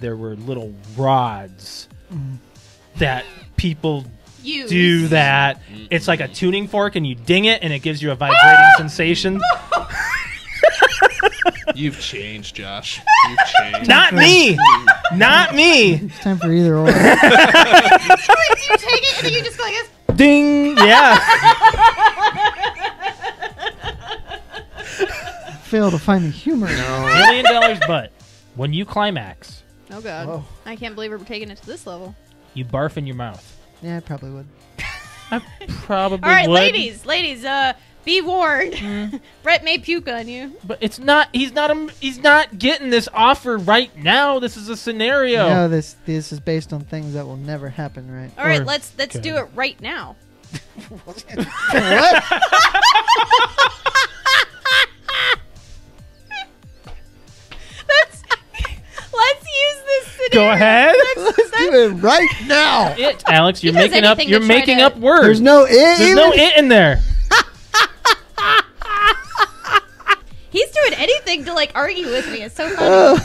there were little rods that people Use. do that. It's like a tuning fork, and you ding it, and it gives you a vibrating sensation. You've changed, Josh. You've changed. Not me. Not me. It's time for either or. So wait, do you take it and then you just go like this? Ding. Yeah. Fail to find the humor. $1 million, but when you climax, Oh god. Whoa. I can't believe we're taking it to this level. you barf in your mouth. Yeah, I probably would. I probably All right, would. ladies, be warned. Brett may puke on you. But it's not. He's not getting this offer right now. This is a scenario. No, this is based on things that will never happen, right? All right, Or- let's okay. do it right now. What? Let's use this scenario. Go ahead. Let's do it right now. It, Alex, you're He does making up. anything You're to try making to- up words. There's no it. There's no it in there. He's doing anything to like argue with me. It's so funny.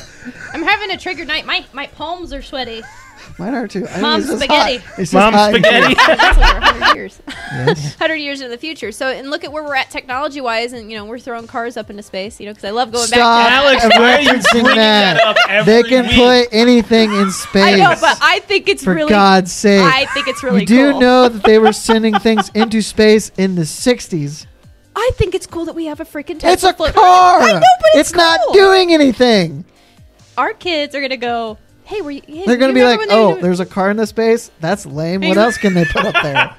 I'm having a triggered night. My palms are sweaty. Mine are too. I think Mom's it's just spaghetti. hot. It's just Mom's hot in spaghetti. here. That's over 100 years. Yes. 100 years into the future. So, and look at where we're at technology-wise, and we're throwing cars up into space. Because I love going Stop. back to Alex, why are you referencing bringing that up every They can week? put anything in space. I know, but I think it's for really. God's sake. I think it's really you do cool. know that they were sending things into space in the 60s. I think it's cool that we have a freaking Tesla. It's a float- car. I know, but it's not cool. doing anything. Our kids are gonna go. Hey, were you? Hey, They're going to you be like, remember when they were oh, doing-" there's a car in the space? That's lame. What Hey, else can they put up there?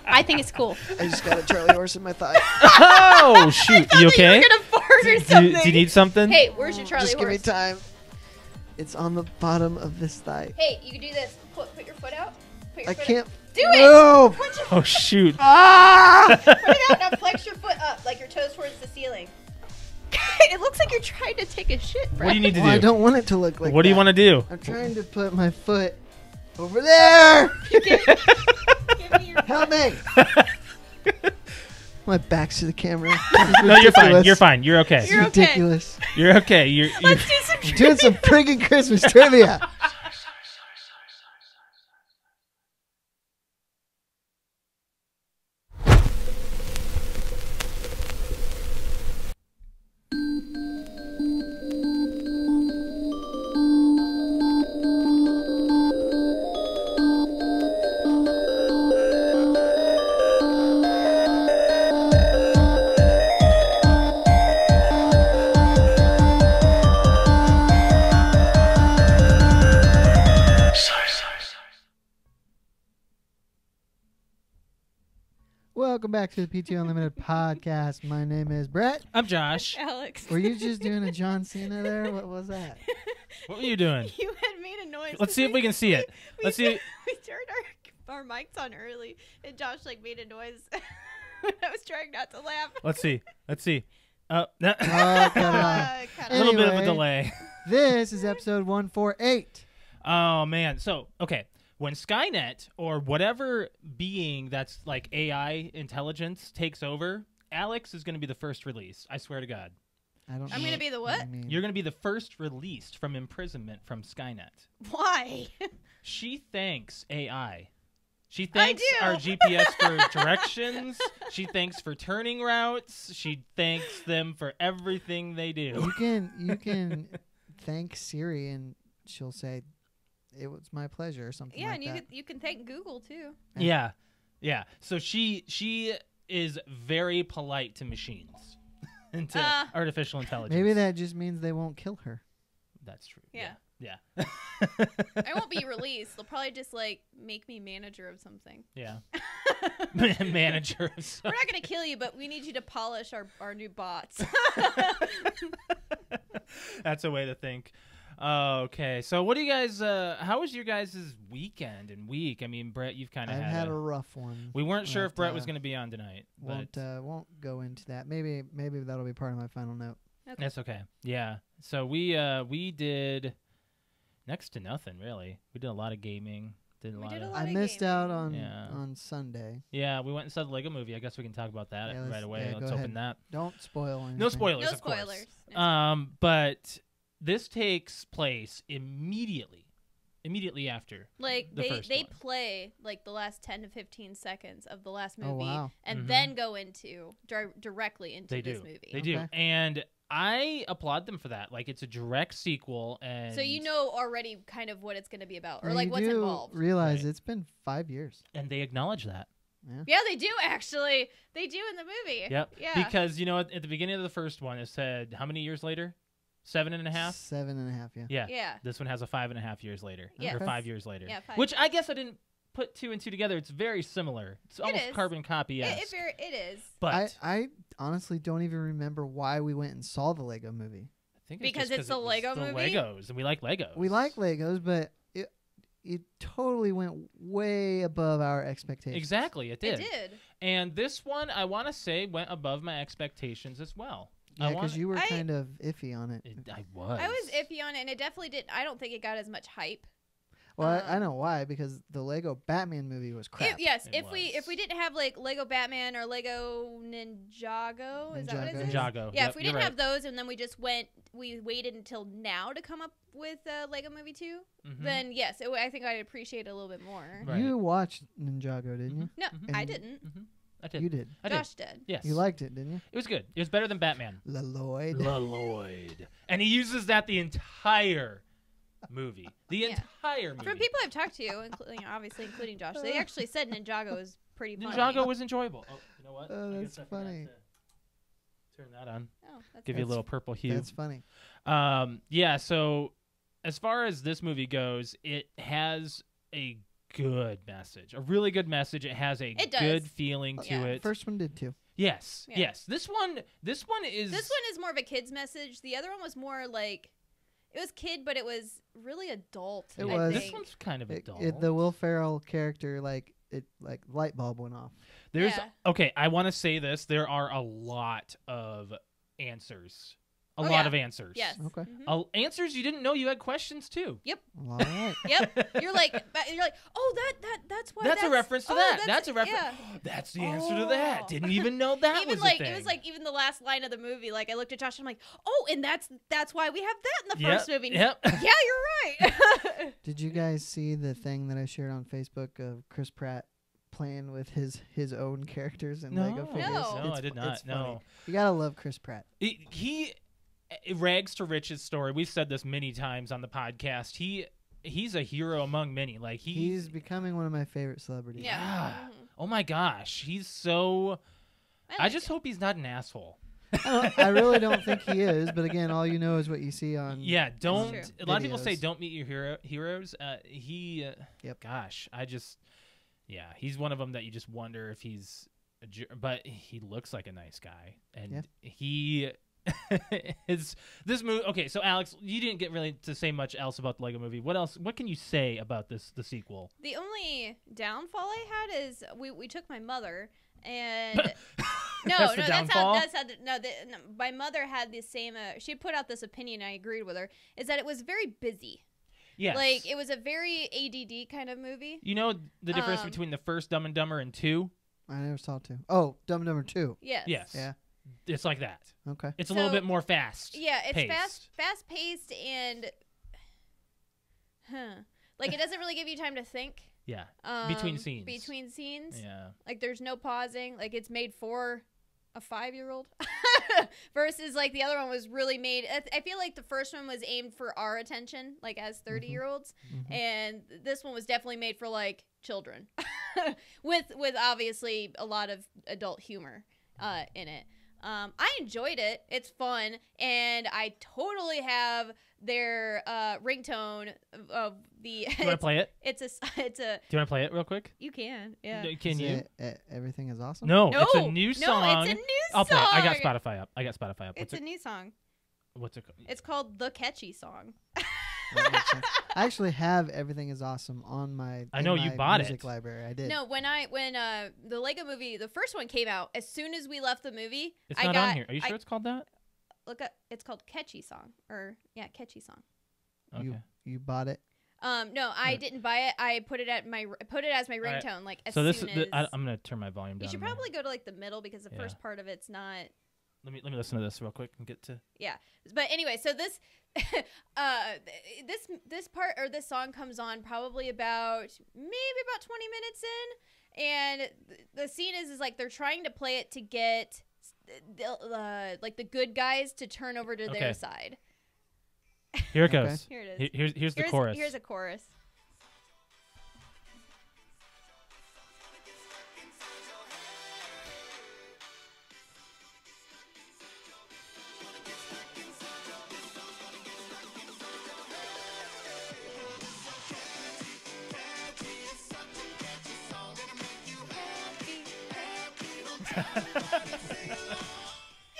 I think it's cool. I just got a Charlie horse in my thigh. Oh shoot! You okay? You're gonna fart or Do something. you need something? Hey, where's your Charlie Just give me horse? time. It's on the bottom of this thigh. Hey, you can do this. Put your foot out. Put your I foot can't. Out. Do it. No. Put your Oh shoot! Ah! Put it out now. Flex your foot up, like your toes towards the ceiling. It looks like you're trying to take a shit, Brett. What do you need to Well, I do? don't want it to look like What do you want to do? I'm trying to put my foot over there. Give me your Help me. My back's to the camera. No, you're fine. You're fine. You're okay. You're okay. ridiculous. You're okay. You're Let's do some I'm doing some friggin' Christmas trivia. Welcome back to the PTO Unlimited podcast. My name is Brett. I'm Josh. Alex. Were you just doing a John Cena there? What was that? What were you doing? You had made a noise. Let's see if we can see it. Let's see. We turned our mics on early, and Josh made a noise. I was trying not to laugh. Let's see. Let's see. Oh, come on. A little bit of a Anyway. delay. This is episode 148. Oh man. So okay, when Skynet or whatever being that's like AI intelligence takes over, Alex is going to be the first release. I swear to God. I don't. I'm know gonna be the what? you mean. You're going to be the first released from imprisonment from Skynet. Why? She thanks AI. She thanks do. our GPS for directions. She thanks for turning routes. She thanks them for everything they do. You can thank Siri and she'll say, "It was my pleasure" or something Yeah, like and that. you can thank Google too. Yeah. Yeah. So she is very polite to machines and to artificial intelligence. Maybe that just means they won't kill her. That's true. Yeah. Yeah. I won't be released. They'll probably just like make me manager of something. Yeah. Manager. We're not gonna kill you, but we need you to polish our new bots. That's a way to think. Okay. So what do you guys how was your guys' weekend and week? I mean, Brett, you've kind of I've had a rough one. We weren't sure if but, Brett was going to be on tonight, but Won't go into that. Maybe that'll be part of my final note. that's okay. Yeah. So we did next to nothing really. We did a lot of gaming. Did a We lot did a of lot. I of missed gaming. out on Yeah. on Sunday. Yeah, we went and saw the Lego movie. I guess we can talk about that Yeah, right away. go Let's ahead. open that. Don't spoil anything. No spoilers, No of course. spoilers. But this takes place immediately after. Like The they first they one. play like the last 10 to 15 seconds of the last Oh, movie, wow. and Mhm. then go into directly into They this do. movie. They do, Okay. and I applaud them for that. Like, it's a direct sequel, and So you know already kind of what it's going to be about, or And like you what's do involved. realize Right. it's been 5 years. and they acknowledge that. Yeah, they do actually. They do in the movie. Yep. Yeah. Because at the beginning of the first one, it said how many years later? 7.5. 7.5, yeah. Yeah. Yeah. This one has a 5.5 years later, Yeah. or Okay. 5 years later. Yeah, 5 Which I years. guess I didn't put two and two together. It's very similar. It's almost is. carbon copy. It is. But I honestly don't even remember why we went and saw the Lego movie. I think Because just it's the it was Lego the movie? Legos, and we like Legos. We like Legos, but it totally went way above our expectations. Exactly, it did. It did. And this one, I want to say, went above my expectations as well. Yeah, because you were I- kind of iffy on it. I was. I was iffy on it, and it definitely didn't. I don't think it got as much hype. Well, I know why, because the Lego Batman movie was crap. Yes, It if was. we didn't have like Lego Batman or Lego Ninjago, is that what it is? Ninjago. Yeah, Yep, if we you're didn't right. have those, and then we waited until now to come up with Lego Movie 2, Mhm. then yes, I think I'd appreciate it a little bit more. Right. You watched Ninjago, didn't you? No, Mhm. I And- didn't. I did. You did. I did. Josh did. Yes. You liked it, didn't you? It was good. It was better than Batman. Lloyd. Lloyd. And he uses that the entire movie. The Yeah. entire movie. From people I've talked to, including Josh, they actually said Ninjago was pretty funny. Ninjago was enjoyable. Oh, you know what? Oh, I that's guess I forgot funny. to turn that on. Oh, that's Give you a That's- little purple hue. That's funny. Yeah, so as far as this movie goes, it has a good message. A really good message. It has a It does. good feeling to Yeah. it. First one did too. Yes. Yeah. Yes. This one is This one is more of a kid's message. The other one was more like it was kid, but it was really adult. It I was. This think. one's kind of adult. The Will Ferrell character, like light bulb went off. There's Yeah. okay, I want to say this. There are a lot of answers. A Oh, lot yeah. of answers. Yes. Okay. Mhm. Answers you didn't know you had questions too. All right. Yep. You're like, oh, that's why. That's a reference to oh, that. That's a reference. Yeah. That's the answer to that. Oh. Didn't even know that Even was like a thing. it was like even the last line of the movie. Like I looked at Josh, and I'm like, oh, and that's why we have that in the Yep, first movie. And yep. he's like, yeah, you're right. Did you guys see the thing that I shared on Facebook of Chris Pratt playing with his own characters in No. Lego figures? No. No, I did not. It's funny. No. You gotta love Chris Pratt. He rags to riches story. We've said this many times on the podcast. He's a hero among many. Like He's becoming one of my favorite celebrities. Yeah. Mhm. Oh my gosh, he's so. I like just hope he's not an asshole. I really don't think he is, but again, all you know is what you see on. Yeah, don't. true. A lot of people say videos. don't meet your heroes. Yep. Gosh, yeah, he's one of them that you just wonder if he's. But he looks like a nice guy, and Yeah. he is this movie. Okay, so Alex, you didn't get really to say much else about the Lego Movie. What else? What can you say about the sequel? The only downfall I had is we took my mother and That's the downfall? my mother had the same she put out this opinion, I agreed with her, is that it was very busy. Yes, Like it was a very ADD kind of movie. you know the difference Um, between the first Dumb and Dumber and 2. I never saw two. Oh, Dumb and Dumber 2. Yes. Yes, Yeah. it's like that. Okay. It's a little So- bit more fast. Yeah, it's paced. fast paced and like it doesn't really give you time to think. Yeah, between scenes. Between scenes. Yeah. Like there's no pausing. Like it's made for a 5-year-old versus like the other one was really made. I feel like the first one was aimed for our attention, like as 30-year-olds, Mhm. and this one was definitely made for like children, with obviously a lot of adult humor in it. I enjoyed it. It's fun, and I totally have their ringtone of the. Do you want to play it? It's a. Do you want to play it real quick? You can. Yeah. Can Is you? it, Everything is awesome? No, No, it's a new song. No, it's a new I'll play song. it. I got Spotify up. It's a new song. What's it called? It's called The Catchy Song. That makes sense. I actually have Everything is Awesome on my. I in know, you my bought music it. library. I did. No, when the Lego Movie, the first one came out, as soon as we left the movie, It's I not got, on here. Are you sure it's called that? Look up. It's called Catchy Song, Catchy Song. Okay. You bought it. No, I didn't buy it. I put it as my right. ringtone. Like as So this soon is. as I'm gonna turn my volume down. you should there. probably go to like the middle because the Yeah. first part of it's not Let me listen to this real quick and get to. Yeah, but anyway, so this this part or this song comes on probably about 20 minutes in, and the scene is like they're trying to play it to get like the good guys to turn over to their side. Here it Okay. goes. Here it is. Here's the chorus. Here's a chorus.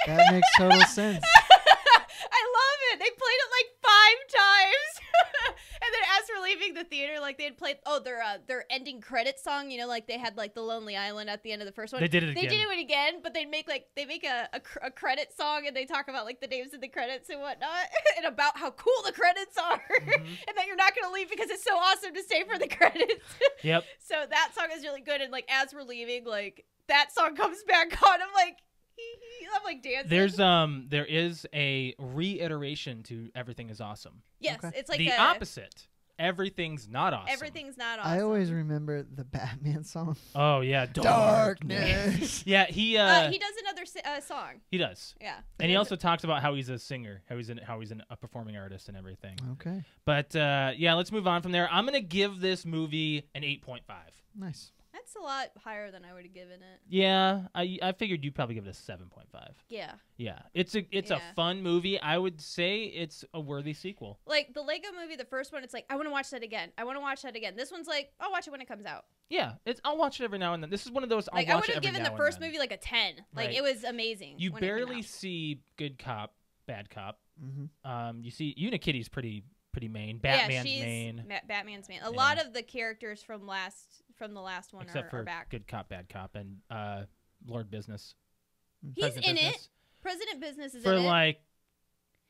That makes total sense. I love it. They played it like 5 times, and then as we're leaving the theater, like they had played their ending credit song. You know, like they had like the Lonely Island at the end of the first one. They did it They again. did it again, but they make a credit song, and they talk about like the names of the credits and whatnot, and about how cool the credits are, and that you're not gonna leave because it's so awesome to stay for the credits. Yep. So that song is really good, and like as we're leaving, like that song comes back on. I'm like dancing. There is a reiteration to Everything is Awesome. Yes, Okay. it's like The opposite. Everything's not awesome. Everything's not awesome. I always remember the Batman song. Oh yeah, Darkness. Yeah, he does another song. he does. Yeah, And he also talks about how he's a singer, how he's a performing artist and everything. Okay. But yeah, let's move on from there. I'm gonna give this movie an 8.5. Nice. that's a lot higher than I would have given it. Yeah, I figured you'd probably give it a 7.5. Yeah, Yeah, it's a Yeah. fun movie. I would say it's a worthy sequel. like the Lego Movie, the first one. It's like I want to watch that again. I want to watch that again. This one's like I'll watch it when it comes out. Yeah, I'll watch it every now and then. This is one of those I'll Like I watch would it have every given now the and first then. movie like a 10. Like Right. it was amazing. You when it came barely out. see good cop, bad cop. Mm-hmm. You see Unikitty's pretty main. Yeah, Batman's she's main, Batman's main. A Yeah. lot of the characters from the last one except are for back. good cop, bad cop, and Lord Business. He's President in Business. it. President Business is For in it. like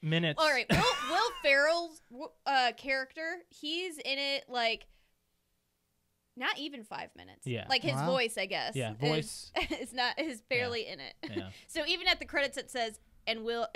minutes. All right, Will Ferrell's character, he's in it like not even 5 minutes. Yeah. like his Wow. voice, I guess. Yeah, voice. is not is barely in it. Yeah. So even at the credits, it says and Will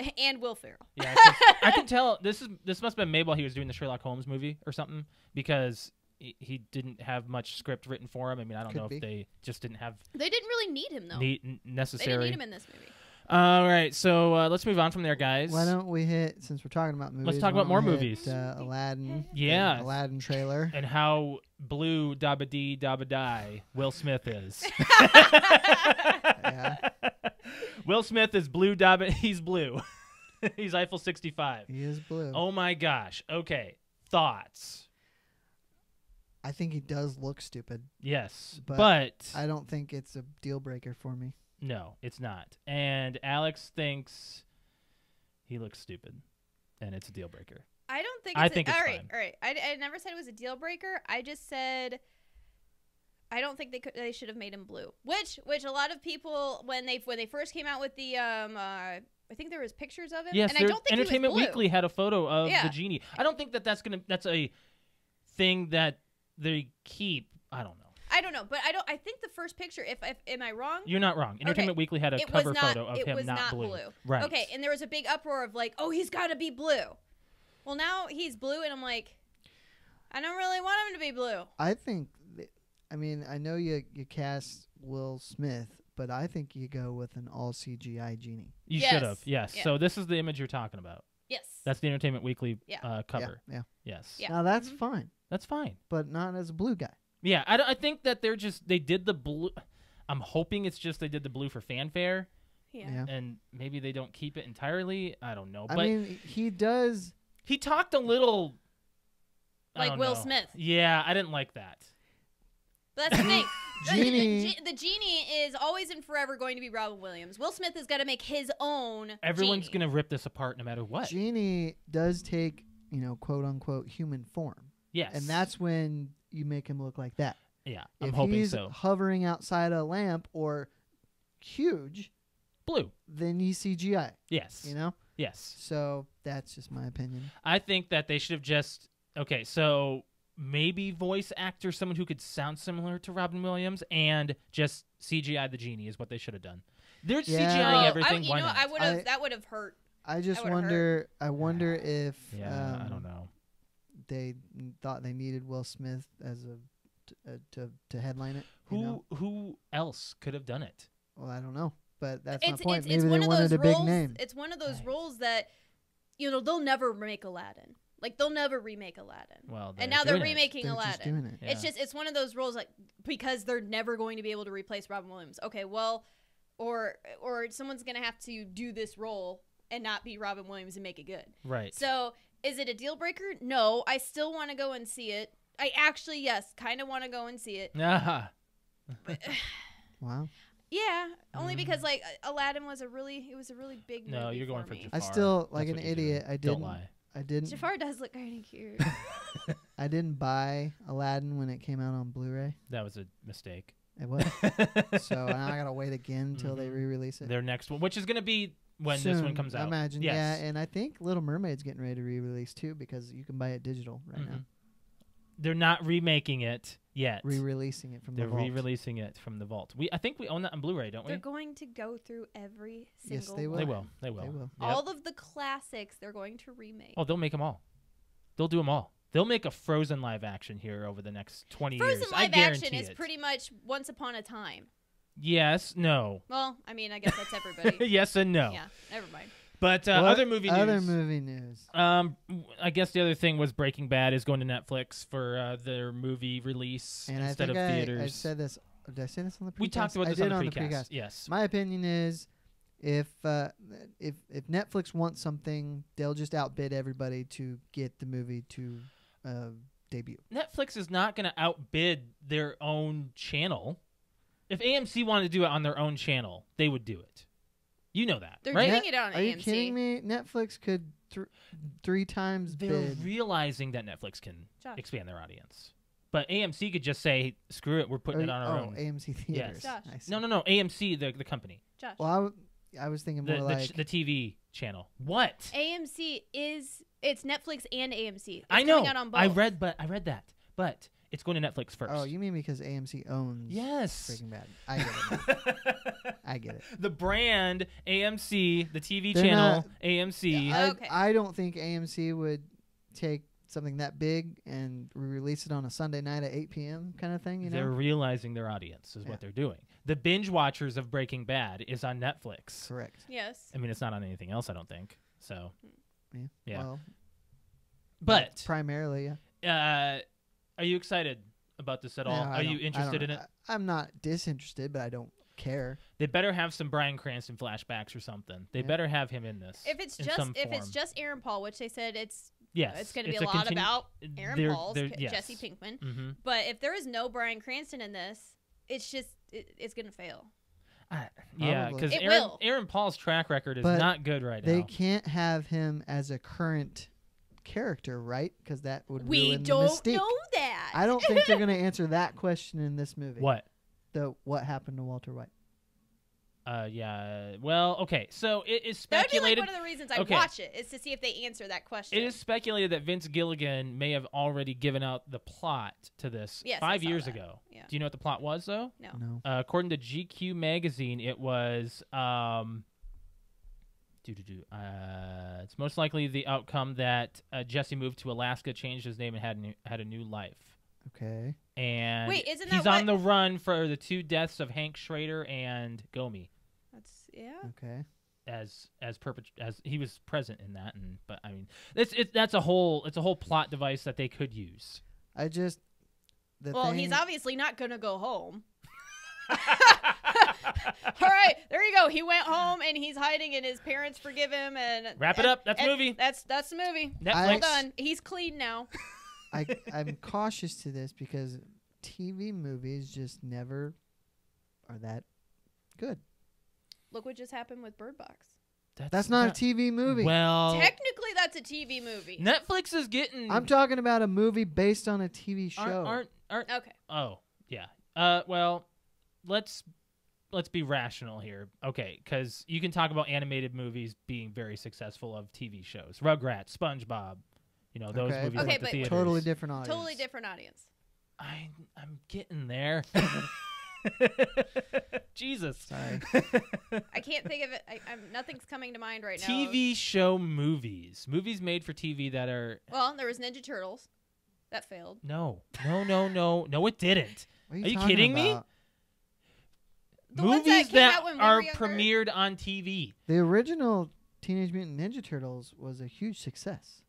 Ferrell. Yeah, 'cause I can tell this must have been made while he was doing the Sherlock Holmes movie or something because he didn't have much script written for him. I mean, I don't Could know be. if they just didn't have They didn't really need him though. necessary. They didn't need him in this movie. All right, so let's move on from there, guys. Why don't we hit, since we're talking about movies, talk why about don't more we hit, movies. Aladdin. Yeah. The Aladdin trailer. And how blue dabba dee dabba die Will Smith is. Yeah. Will Smith is blue dabba. He's blue. He's Eiffel 65. He is blue. Oh my gosh. Okay. Thoughts? I think he does look stupid. Yes. But But I don't think it's a deal breaker for me. no, it's not. And Alex thinks he looks stupid. And it's a deal breaker. I don't think. I It's think it's all right. fine. All right. I never said it was a deal breaker. I just said I don't think they should have made him blue. Which a lot of people when they first came out with the I think there was pictures of him. Yes, and I don't think Entertainment he was blue. Weekly had a photo of Yeah. the genie. I don't think that's a thing that they keep. I don't know. I don't know, but I think the first picture. If am I wrong? You're not wrong. Entertainment Weekly had a It was cover not- photo of it him was not not blue. blue. Right. Okay, and there was a big uproar of like, oh, he's got to be blue. Well, now he's blue, and I'm like, I don't really want him to be blue. I think, I mean, I know you cast Will Smith, but I think you go with an all CGI genie. You Yes. should have. Yes. Yeah. So this is the image you're talking about. Yes. That's the Entertainment Weekly Yeah. cover. Yeah. Yes. Yeah. Now that's Mhm. fine, That's fine. but not as a blue guy. Yeah. I think that they did the blue. I'm hoping it's just they did the blue for fanfare, yeah. and maybe they don't keep it entirely. I don't know. I But mean, he does. he talked a little. I Like don't Will know. Smith. Yeah, I didn't like that. But that's the thing. Genie. The genie is always and forever going to be Robin Williams. Will Smith has got to make his own. Everyone's genie. gonna rip this apart no matter what. Genie does take, quote unquote, human form, Yes. and that's when you make him look like that. yeah. I'm If hoping he's so. hovering outside a lamp or huge, Blue. then you CGI. Yes. Yes. So that's just my opinion. I think that they should have just so maybe voice actor, someone who could sound similar to Robin Williams, and just CGI the genie is what they should have done. They're Yeah. CGIing Well, everything. you Why know, not? I would I- have. That would have hurt. I just would've wonder. I wonder if Yeah, I don't know. they thought they needed Will Smith as to headline it. you know? Who else could have done it? Well, I don't know, but that's my It's point. it's, Maybe it's they one of wanted those a big roles. name. It's one of those Right. roles that they'll never remake Aladdin. Like they'll never remake Aladdin. Well, And now they're doing it. remaking They're just Aladdin. doing it. Yeah. It's one of those roles like because they're never going to be able to replace Robin Williams. Okay, well, or someone's gonna have to do this role and not be Robin Williams and make it good. Right. So is it a deal breaker? No, I still want to go and see it. I actually kind of want to go and see it. Ah. Wow. Yeah, only because like Aladdin was a really big No, movie you're going for for me. Jafar. I still like That's an what you're doing. idiot. I Don't didn't. lie. I didn't. Jafar does look kind of cute. I didn't buy Aladdin when it came out on Blu-ray. That was a mistake. It was. So now I gotta wait again until they Mhm. re-release it. Their next one, which is going to be when this Soon, one comes I out. imagine. Yes. Yeah, and I think Little Mermaid's getting ready to re-release too because you can buy it digital right now. Mhm. They're not remaking it yet. Re-releasing it from They're the vault. re-releasing it from the vault. I think we own that on Blu-ray, don't we? They're going to go through every single Yes, they will. They one. will. They will. They will. Yep. All of the classics they're going to remake. Oh, they'll make them all. They'll do them all. They'll make a Frozen live action here over the next 20 Frozen years. I live guarantee action is it. pretty much Once Upon a Time. Yes, no. Well, I mean, I guess that's everybody. Yes and no. Yeah, never mind. But What other movie news. Other movie news. I guess the other thing was Breaking Bad is going to Netflix for their movie release And instead I of think theaters. I said this. Did I say this on the precast? We talked about I this did on the precast. precast. Yes. My opinion is, if Netflix wants something, they'll just outbid everybody to get the movie to debut. Netflix is not going to outbid their own channel. If AMC wanted to do it on their own channel, they would do it. You know that, They're right? doing it on Are you AMC. kidding me? Netflix could 3 times They're bid. realizing that Netflix can Josh. expand their audience. But AMC could just say, screw it, we're putting it on our own. AMC theaters. Josh. I see. No. AMC, the company. Josh. Well, I was thinking more like The TV channel. What? AMC it's Netflix and AMC. It's I know. coming out on both. I read that. But it's going to Netflix first. Oh, you mean because AMC owns Yes. Breaking Bad? I get it. Now. I get it. The brand AMC, the TV They're channel not- AMC. Okay. I don't think AMC would take something that big and release it on a Sunday night at 8 p.m. kind of thing. You know, They're realizing their audience is Yeah. what they're doing. The binge watchers of Breaking Bad is on Netflix. correct. Yes. I mean, it's not on anything else, I don't think. So, Yeah. Well, but primarily, yeah. Are you excited about this at all? No, Are you interested in it? I'm not disinterested, but I don't care. They better have some Bryan Cranston flashbacks or something. They Yeah. better have him in this. If it's in just some if it's form. just Aaron Paul, which they said it's yes, going to be a lot about Aaron they're- Paul's they're- yes. Jesse Pinkman. Mm-hmm. But if there is no Bryan Cranston in this, it's just it's going to fail. Yeah, Probably. because It will. Aaron Paul's track record is But not good right They now. can't have him as a current character, right? Because that would We ruin don't the mystique. know that. I don't think they're going to answer that question in this movie. What? What happened to Walter White? Yeah. Well, okay. So it is That would be like speculated. one of the reasons I Okay. watch it is to see if they answer that question. It is speculated that Vince Gilligan may have already given out the plot to this Yes, I 5 saw years that. ago. Yeah. Do you know what the plot was, though? No. No. According to GQ magazine, it was it's most likely the outcome that Jesse moved to Alaska, changed his name, and had a new life. Okay. And Wait, isn't he's that on the run for the 2 deaths of Hank Schrader and Gomi, That's yeah. Okay. as he was present in that. And but I mean, it's a whole plot device that they could use. I just. Well, thing, he's obviously not going to go home. All right, there you go. He went home and he's hiding, and his parents forgive him. And Wrap it up. That's and movie. That's the movie. Netflix. Well done. He's clean now. I'm cautious to this because TV movies just never are that good. Look what just happened with Bird Box. That's not a TV movie. Well, Technically, that's a TV movie. Netflix is getting. I'm talking about a movie based on a TV show. Aren't Okay. Oh, yeah. Well, let's be rational here. Okay, because you can talk about animated movies being very successful of TV shows. Rugrats, SpongeBob, those Okay, movies Okay, went to but- theaters. Totally different audience. Totally different audience. I'm getting there. Jesus. Sorry. I can't think of it. Nothing's coming to mind right now. TV show movies. Movies made for TV that are... Well, there was Ninja Turtles. That failed. No, it didn't. What Are you talking kidding me? about? The ones Movies came out when we are were younger. premiered on TV. The original Teenage Mutant Ninja Turtles was a huge success.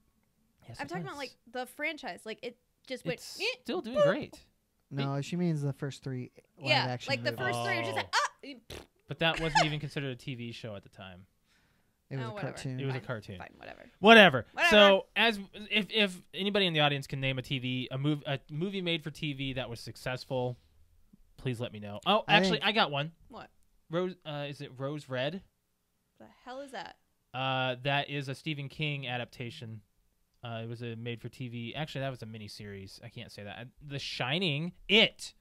Yes, I'm it talking was. about like the franchise. Like it just went. It's "Eh." still doing great. No, she means the first 3 live Yeah, action like the movies. first 3 were just like But that wasn't even considered a TV show at the time. It was a whatever. cartoon. It was a Fine. cartoon. Fine, whatever. Whatever. Whatever. So, if anybody in the audience can name a movie made for TV that was successful, please let me know. Oh, actually, I got one. What? Rose. Is it Rose Red? The hell is that? That is a Stephen King adaptation. It was a made for TV. Actually, that was a mini series. I can't say that. The Shining. It.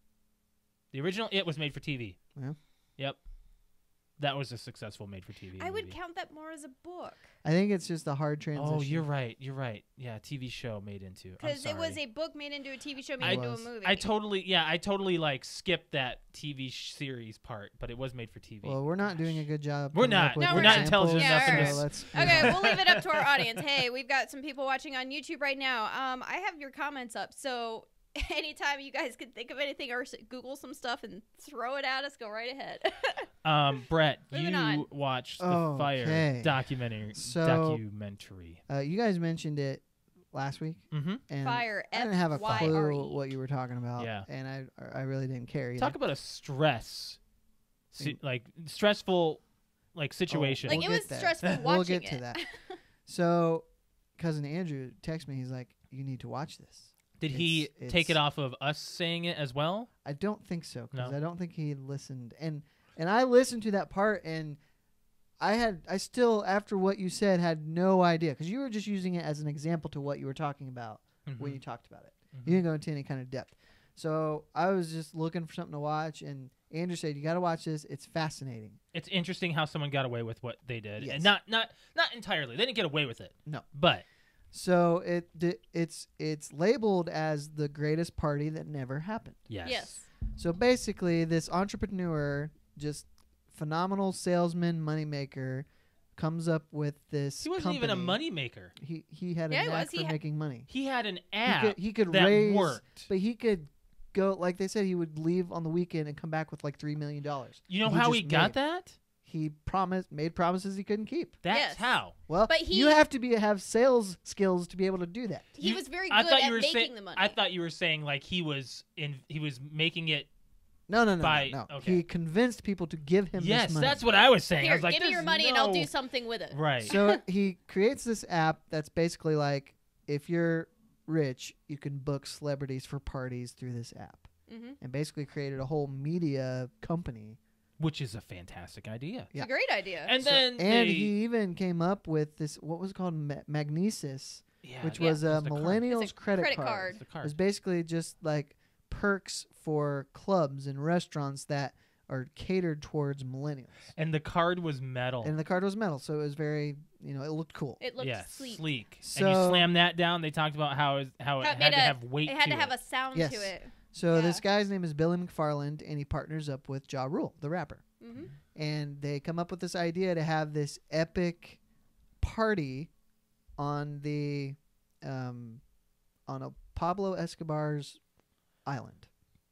The original It was made for TV. Yeah. Yep. That was a successful made for TV. I would movie. count that more as a book I think it's just a hard transition. Oh, you're right. You're right. Yeah, TV show made into. because it was a book made into a TV show I made into a was. movie. I totally like skipped that TV series part, but it was made for TV. Well, we're not doing a good job. We're coming up not. with No, we're not intelligent enough in examples, this. so let's move Okay, on. we'll leave it up to our audience. Hey, we've got some people watching on YouTube right now. I have your comments up, so anytime you guys can think of anything or Google some stuff and throw it at us, go right ahead. Brett, Moving you on. watched the Okay. Fire documentary. So- documentary. You guys mentioned it last week, Mm-hmm. and Fire. I didn't have a F-Y-R-E. clue what you were talking about. Yeah. And I really didn't care either. Talk about a stressful situation. Like We'll it was get there. stressful watching We'll get it. to that. So, cousin Andrew texted me. He's like, "You need to watch this." Did he it's- take it off of us saying it as well? I don't think so, because No. I don't think he listened. And I listened to that part, and I still, after what you said, had no idea, because you were just using it as an example to what you were talking about when you talked about it. Mhm. You didn't go into any kind of depth. So I was just looking for something to watch, and Andrew said, "You got to watch this. It's fascinating." It's interesting how someone got away with what they did, Yes. and not entirely. They didn't get away with it. No. But So it's labeled as the greatest party that never happened. yes. Yes. So basically, this entrepreneur, just phenomenal salesman, moneymaker, comes up with this. He wasn't company. even a money maker. He had Yeah, a he knack was. He for had- making money. He had an app He could that raise, worked. but he could go, like they said, he would leave on the weekend and come back with like $3 million. You know He how just he got made. that? He made promises he couldn't keep. That's Yes. how. Well, But he- you have to have sales skills to be able to do that. He You- was very I good thought at you were making saying. the money. I thought you were saying like he was making it. No. By- no. okay. He convinced people to give him Yes, this money. that's what I was saying. Here, I was like, give me your "There's money and I'll do no-" something with it. Right. So he creates this app that's basically like, if you're rich, you can book celebrities for parties through this app, Mm-hmm. and basically created a whole media company. Which is a fantastic idea. It's a great idea. And So- then and they- he even came up with this, what was it called, Magnesis, yeah, which that was a the card. millennials It's a credit credit card. card. It's the It card. was basically just like perks for clubs and restaurants that are catered towards millennials. And the card was metal. And the card was metal, so it was very, it looked cool. It looked yeah, sleek. And you So- slam that down. They talked about how it had made to have weight. It had to to have it. a sound Yes. to it. So Yeah. this guy's name is Billy McFarland, and he partners up with Ja Rule, the rapper. Mm-hmm. And they come up with this idea to have this epic party on on a Pablo Escobar's island.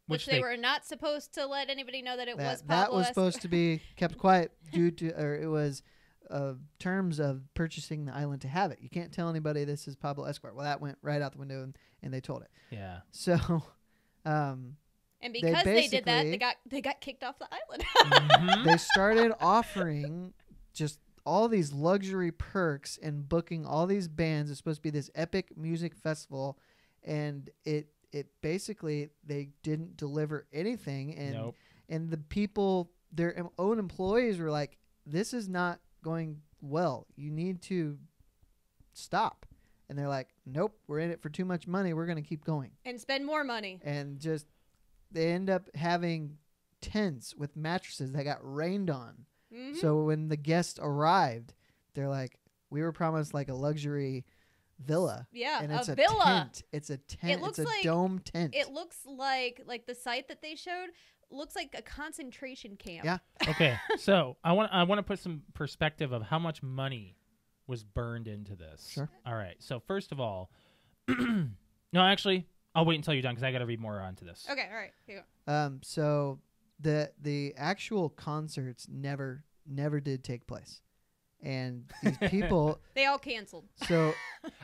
Which they were not supposed to let anybody know that it was That Pablo was supposed to be kept quiet due to, or it was terms of purchasing the island to have it. You can't tell anybody this is Pablo Escobar. Well, that went right out the window, and they told it. Yeah. So, And because they did that, basically- they got kicked off the island. Mhm. they started offering just all these luxury perks and booking all these bands. It's supposed to be this epic music festival, and it basically, they didn't deliver anything, and Nope. and the people, their own employees, were like, "This is not going well. You need to stop." And they're like, "Nope, we're in it for too much money. We're going to keep going." and spend more money. And just they end up having tents with mattresses that got rained on. Mhm. So when the guests arrived, they're like, "We were promised like a luxury villa. Yeah, And it's a villa. tent. It's a tent. looks It's a like- dome tent. It looks like the site that they showed looks like a concentration camp. Yeah. Okay, so I want to put some perspective of how much money was burned into this. Sure. All right. So first of all, no, actually, I'll wait until you're done because I got to read more onto this. Okay. All right. Here you go. So the actual concerts never did take place, and these people. They all canceled. So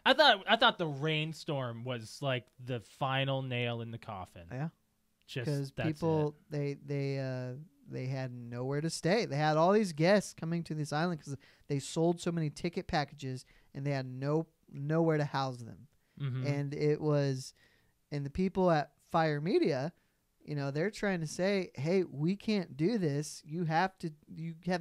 I thought the rainstorm was like the final nail in the coffin. yeah, Just because that's people they had nowhere to stay. They had all these guests coming to this island because they sold so many ticket packages, and they had nowhere to house them. it. Mhm. And the people at Fire Media, they're trying to say, hey, we can't do this. You have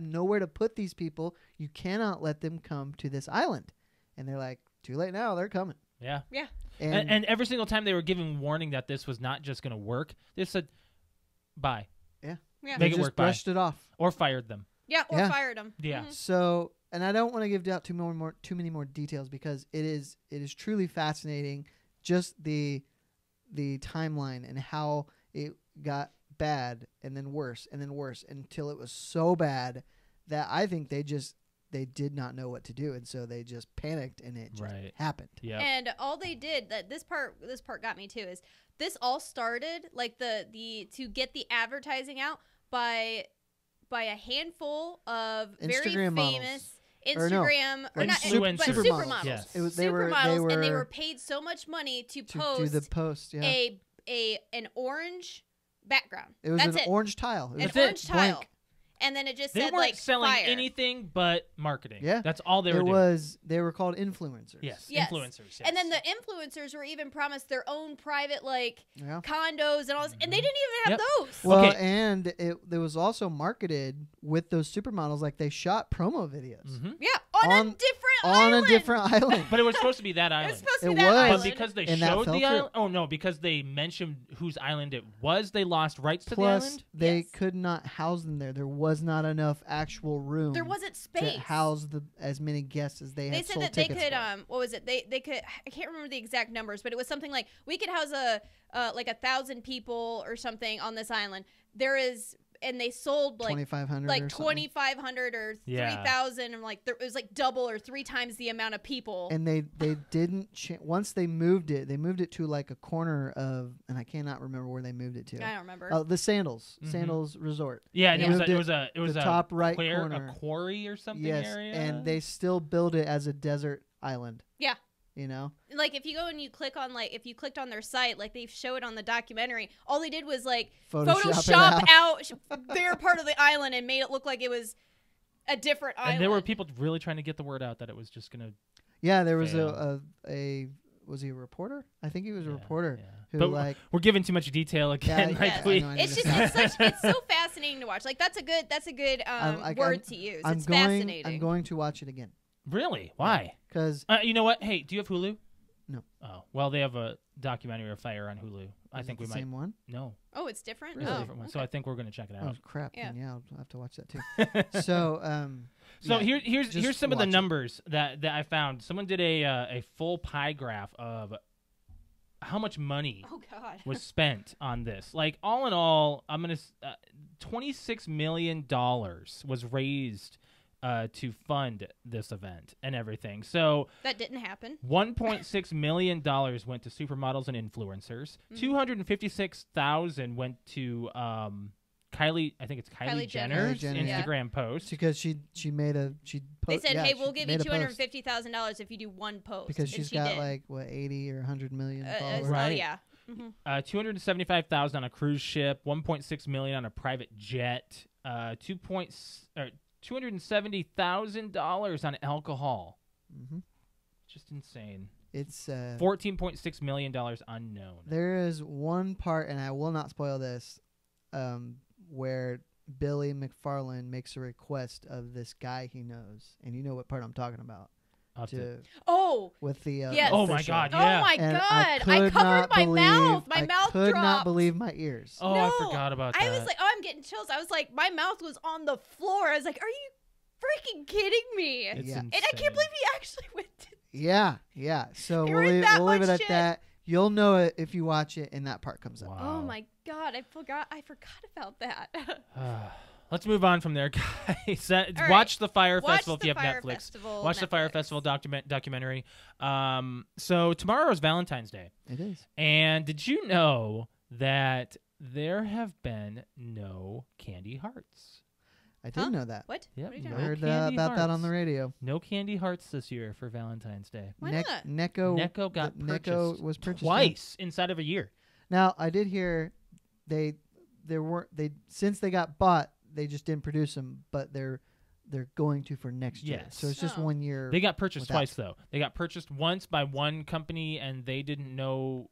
nowhere to put these people. You cannot let them come to this island. And they're like, too late now. They're coming. Yeah. Yeah. And every single time they were giving warning that this was not just going to work, they said, bye. Yeah. they Make it just work, bye. brushed it off. Or fired them. Yeah. Or Yeah. fired them. Yeah. So, and I don't want to give out too many more details because it is truly fascinating, just the timeline and how it got bad and then worse until it was so bad that I think they did not know what to do, and so they just panicked and it just happened. Yeah. And all they did this part got me too is this all started like the to get the advertising out by a handful of very Instagram models. famous Or no, Instagram or like not supermodels. but Supermodels. supermodels. Yes. It was they Supermodels, were and they were paid so much money to to post do the post. Yeah, an orange background. it was That's an it. orange tile. It An was orange blank. tile. And then it just They said weren't like selling fire. anything but marketing. Yeah. That's all they were doing. They were called influencers. Yes. Yes. Influencers. Yes. And then the influencers were even promised their own private Yeah. condos and all this, and they didn't even have Yep. those. Well, Okay. and it was also marketed with those supermodels, like they shot promo videos Mhm. Yeah, on a different island. a different island. But it was supposed to be that It island. was supposed to It be that was. But island. because they And that showed fell the through. island, oh no, because they mentioned whose island it was, they lost rights to the Plus, island. they Yes. could not house them there. There was not enough actual room there wasn't to space. house as many guests as they They had said sold that they tickets could for. what was it? They could, I can't remember the exact numbers, but it was something like we could house like 1,000 people or something on this island. There is, and they sold like 2,500 like or something. 2,500 or Yeah. 3,000, and like it was like double or 3 times the amount of people. And they didn't once they moved it to like a corner of, and I cannot remember where they moved it to. I don't remember. The Sandals Mhm. Sandals Resort. Yeah, and Yeah. it was Moved it was the a top right quar- corner. a quarry or something Yes, area. and they still build it as a desert island. Yeah. Like if you go and you click on if you clicked on their site, like they show it on the documentary, all they did was like Photoshop it out their part of the island and made it look like it was a different island. and there were people really trying to get the word out that it was just gonna. Yeah, there was Fail. a was he a reporter? I think he was a Yeah, reporter yeah. who But like we're giving too much detail again. Yeah, like yeah, we, I know, I need It's to just stop. it's so fascinating to watch. Like that's a good word to use. It's fascinating. I'm going to watch it again really? Why? because You know what? Hey, do you have Hulu? No. Oh, well, they have a documentary of fire on Hulu. I think we the might. same one. No, Oh, it's different. it's a Oh, different one. So I think we're gonna check it Oh out. crap! Yeah. Yeah, I'll have to watch that too. So So yeah, here's just some of the watch it. numbers that I found. Someone did a full pie graph of how much money oh God. was spent on this. Like all in all, I'm gonna $26 million was raised to fund this event and everything. So That didn't happen. $1.6 million went to supermodels and influencers. $256,000 went to Kylie. I think it's Kylie Kylie Jenner. Jenner's Kylie Jenner. Yeah. Instagram post. because she made a They said, "Hey, we'll she give you made a post $250,000 if you do one post." because and she's she got did. like what 80 or 100 million followers. Right. Oh yeah. Mhm. $275,000 on a cruise ship, $1.6 million on a private jet, $270,000 on alcohol. Mm-hmm. Just insane. It's $14.6 million unknown. there is one part, and I will not spoil this, where Billy McFarland makes a request of this guy he knows, and you know what part I'm talking about. I'll have to- Oh. With the Yes. Oh my official. God! Oh Yeah. my And God! I I could covered not my believe, mouth. My I mouth could dropped. not believe my ears. Oh, No, I forgot about that. I was like, oh, I'm getting chills. I was like, my mouth was on the floor. I was like, are you freaking kidding me? It's Yeah. And I can't insane. believe he actually went to Yeah. So There we'll is leave, that we'll leave it much at shit. that. You'll know it if you watch it and that part comes up. Wow. Oh my god, I forgot about that. Let's move on from there, guys. All right. Watch the Fire Watch Festival if the you have Fire Netflix. Festival, Watch the Fire Netflix. Festival documentary. So tomorrow is Valentine's Day. It is. And did you know that there have been no candy hearts? I did Huh? know that. What? Yep, What are you no I talking heard candy about that on hearts. the radio. No candy hearts this year for Valentine's Day. Why not? Necco got Necco purchased was purchased twice inside of a year. Now I did hear since they got bought, they just didn't produce them, but they're going to for next year. Yes. So it's just Oh. 1 year. They got purchased without. twice, though. They got purchased once by one company, and they didn't know.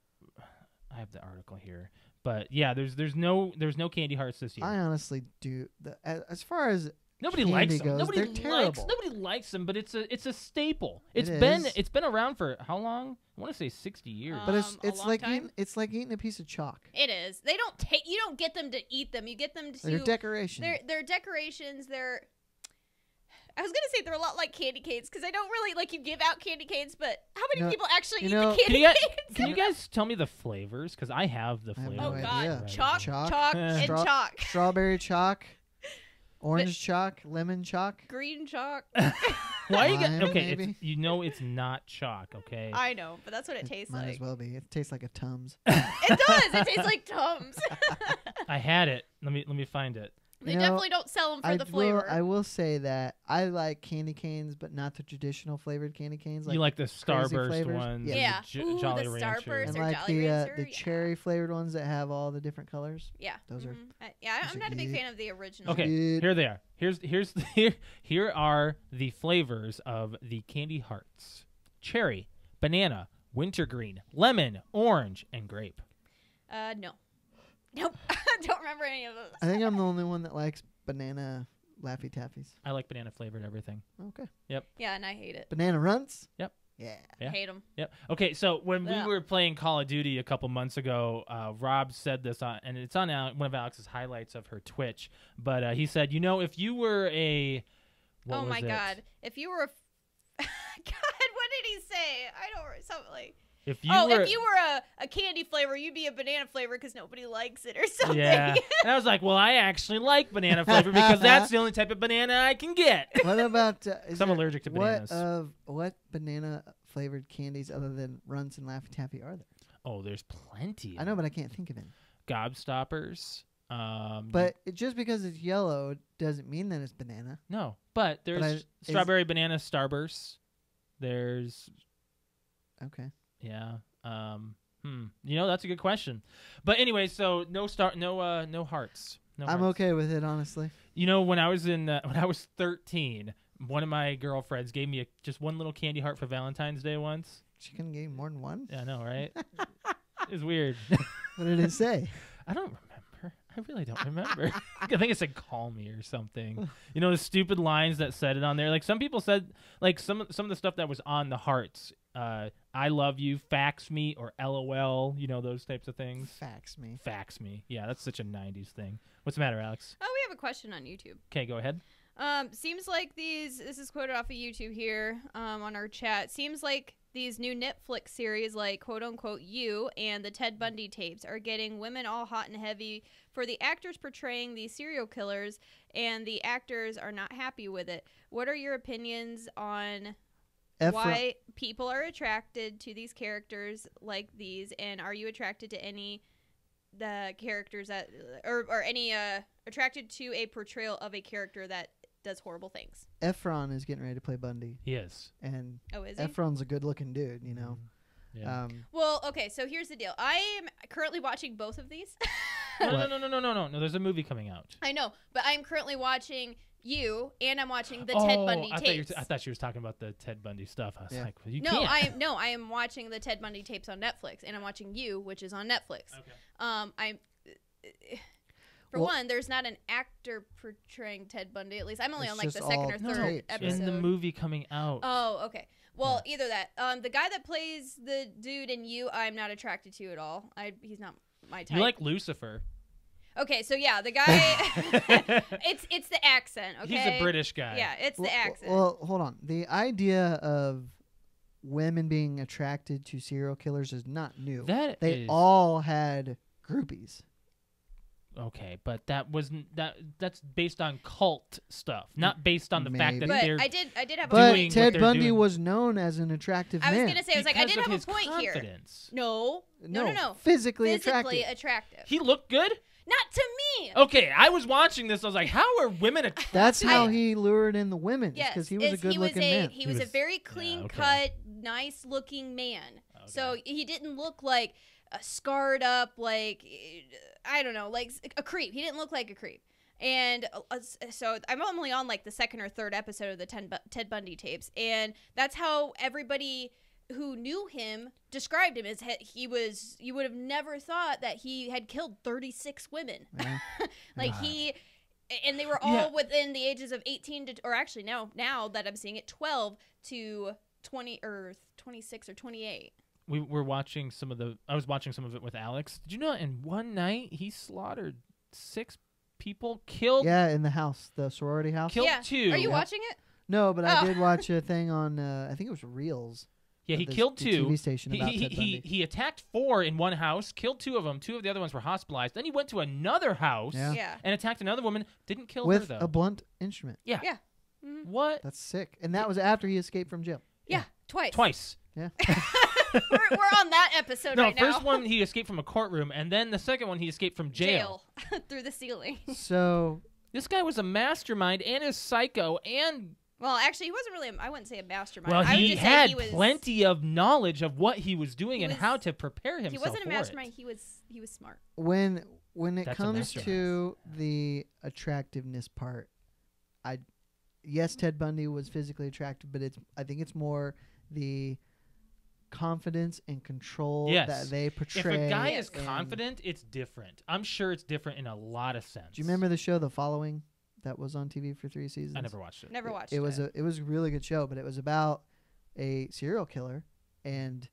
I have the article here, but yeah, there's no candy hearts this year. I honestly do. As far as Nobody candy likes them. goes, Nobody they're likes. terrible. Nobody likes them, but it's a staple. It It's is. been around for how long? I want to say 60 years. But a it's long like time? eating a piece of chalk. It is. They don't take. You don't get them to eat them. You get them They're to. decoration. They're decorations. I was gonna say they're a lot like candy canes because I don't really like you give out candy canes, but how many No, people actually you eat know- the candy Can canes? you guys tell me the flavors? Because I have the I have flavors. no Oh idea. god, right chalk, here. chalk, Eh. and Straw- chalk, Strawberry chalk, orange chalk, lemon chalk. green chalk. Why are you Lime, getting okay? maybe? It's not chalk. Okay. I know, but that's what it tastes Might like. as well be. It tastes like a Tums. It does. It tastes like Tums. I had it. Let me find it. They You know, definitely don't sell them for the flavor. I will say that I like candy canes, but not the traditional flavored candy canes. You like the Starburst flavors? ones? and Yeah. the Ooh, Jolly the Ranchers. Starburst and or like Jolly Rancher, the yeah. cherry flavored ones that have all the different colors. Yeah. Those are- Yeah, those I'm are not a big good. fan of the original. Okay, Good. here they are. Here are the flavors of the candy hearts: cherry, banana, wintergreen, lemon, orange, and grape. No. Nope. I don't remember any of those. I think I'm the only one that likes banana Laffy Taffies. I like banana flavored everything. Okay. Yeah, and I hate it. Banana Runts? Yep. Yeah. Yeah. Hate them. Yep. Okay, so when we Yeah. were playing Call of Duty a couple months ago, Rob said this on, and it's on one of Alex's highlights of her Twitch. But he said, if you were a, what Oh was my it? god. If you were a God, what did he say? I don't something like If you if you were a candy flavor, you'd be a banana flavor because nobody likes it or something. yeah, and I was like, well, I actually like banana flavor because that's the only type of banana I can get. What about I'm allergic to bananas. What banana flavored candies other than Runts and Laffy Taffy are there? Oh, there's plenty. I know, but I can't think of any. Gobstoppers. But just because it's yellow doesn't mean that it's banana. no, but there's strawberry banana Starburst. There's Okay. yeah. That's a good question. But anyway, so no hearts. No I'm hearts. okay with it, honestly. When I was when I was 13, one of my girlfriends gave me just one little candy heart for Valentine's Day once. She couldn't give you more than one. Yeah, I know, right? It was weird. What did it say? I don't remember. I really don't remember. I think it said "call me" or something. The stupid lines that said it on there. Like some people said, like some of the stuff that was on the hearts. I love you, fax me, or LOL. Those types of things. Fax me. Fax me. Yeah, that's such a 90s thing. What's the matter, Alex? Oh, we have a question on YouTube. Okay, go ahead. Seems like this is quoted off of YouTube here on our chat. Seems like these new Netflix series like quote unquote You and the Ted Bundy tapes are getting women all hot and heavy for the actors portraying these serial killers, and the actors are not happy with it. What are your opinions on why people are attracted to these characters like these, and are you attracted to any the characters that or any attracted to a portrayal of a character that does horrible things? Efron is getting ready to play Bundy, He is. and Oh, is he? Efron's a good-looking dude, Yeah. Well, okay, so here's the deal. I am currently watching both of these. No. There's a movie coming out. I know, but I'm currently watching You, and I'm watching the Ted Bundy tapes. I thought you were talking about the Ted Bundy stuff. I was Yeah. like, well, you No, can't. I am watching the Ted Bundy tapes on Netflix, and I'm watching You, which is on Netflix. Okay. For Well- one, there's not an actor portraying Ted Bundy. At least I'm only It's on like the just second all or No, third tapes, right? episode. in the movie coming out. Oh, okay. Well, either that. The guy that plays the dude in You, I'm not attracted to at all. He's not my type. You like Lucifer. Okay, so yeah, the guy. it's the accent. Okay. He's a British guy. Yeah, it's the accent. Well, hold on. The idea of women being attracted to serial killers is not new. That They is all had groupies. okay, but that's based on cult stuff, not based on the fact that But they're I did have a But doing point. what Ted they're Bundy doing. was known as an attractive I was man. gonna say, I was like, I because did of have a his point here. confidence. No, Physically physically attractive. attractive. He looked good. Not to me. Okay, I was watching this. I was like, how are women attracted? That's how I- he lured in the women. Yes, Because he was a is good-looking man. He was a was- very yeah, clean okay. cut, nice looking man. So Okay. he didn't look like a scarred up, like I don't know, like a creep. He didn't look like a creep. And so I'm only on like the second or third episode of the Ted Bundy tapes, and that's how everybody who knew him described him as he was. You would have never thought that he had killed 36 women. Yeah. Like God. and they were all Yeah. within the ages of 18 to, or actually now that I'm seeing it, 12 to 20 or 26 or 28. We were watching I was watching some of it with Alex. Did you know in one night he slaughtered 6 people, killed Yeah, in the house, the sorority house. Killed Yeah. 2. Are you watching it? No, but I Oh. did watch a thing on, I think it was Reels. Yeah, he the- killed the 2. TV station about he, Ted Bundy. he attacked 4 in one house, killed 2 of them. 2 of the other ones were hospitalized. Then he went to another house Yeah. Yeah. and attacked another woman. Didn't kill With her though. a blunt instrument. Yeah. Yeah. Mhm. What? That's sick. And that was after he escaped from jail. Yeah. Twice. Twice. Yeah. we're on that episode No, right first now. one he escaped from a courtroom, and then the second one he escaped from jail. Through the ceiling. So This guy was a mastermind and a psycho, and Well, actually, he wasn't really. I wouldn't say a mastermind. well, I would he just say had he was, plenty of knowledge of what he was doing He and was- how to prepare himself. He wasn't a for mastermind. It. He was smart. when it That's a comes mastermind. to the attractiveness part, yes, Ted Bundy was physically attractive, but I think it's more the confidence and control Yes. that they If portray. a guy is and- confident, it's different. I'm sure it's different in a lot of sense. Do you remember the show The Following that was on TV for 3 seasons? I never watched it. Never watched It was a really good show, but it was about a serial killer, and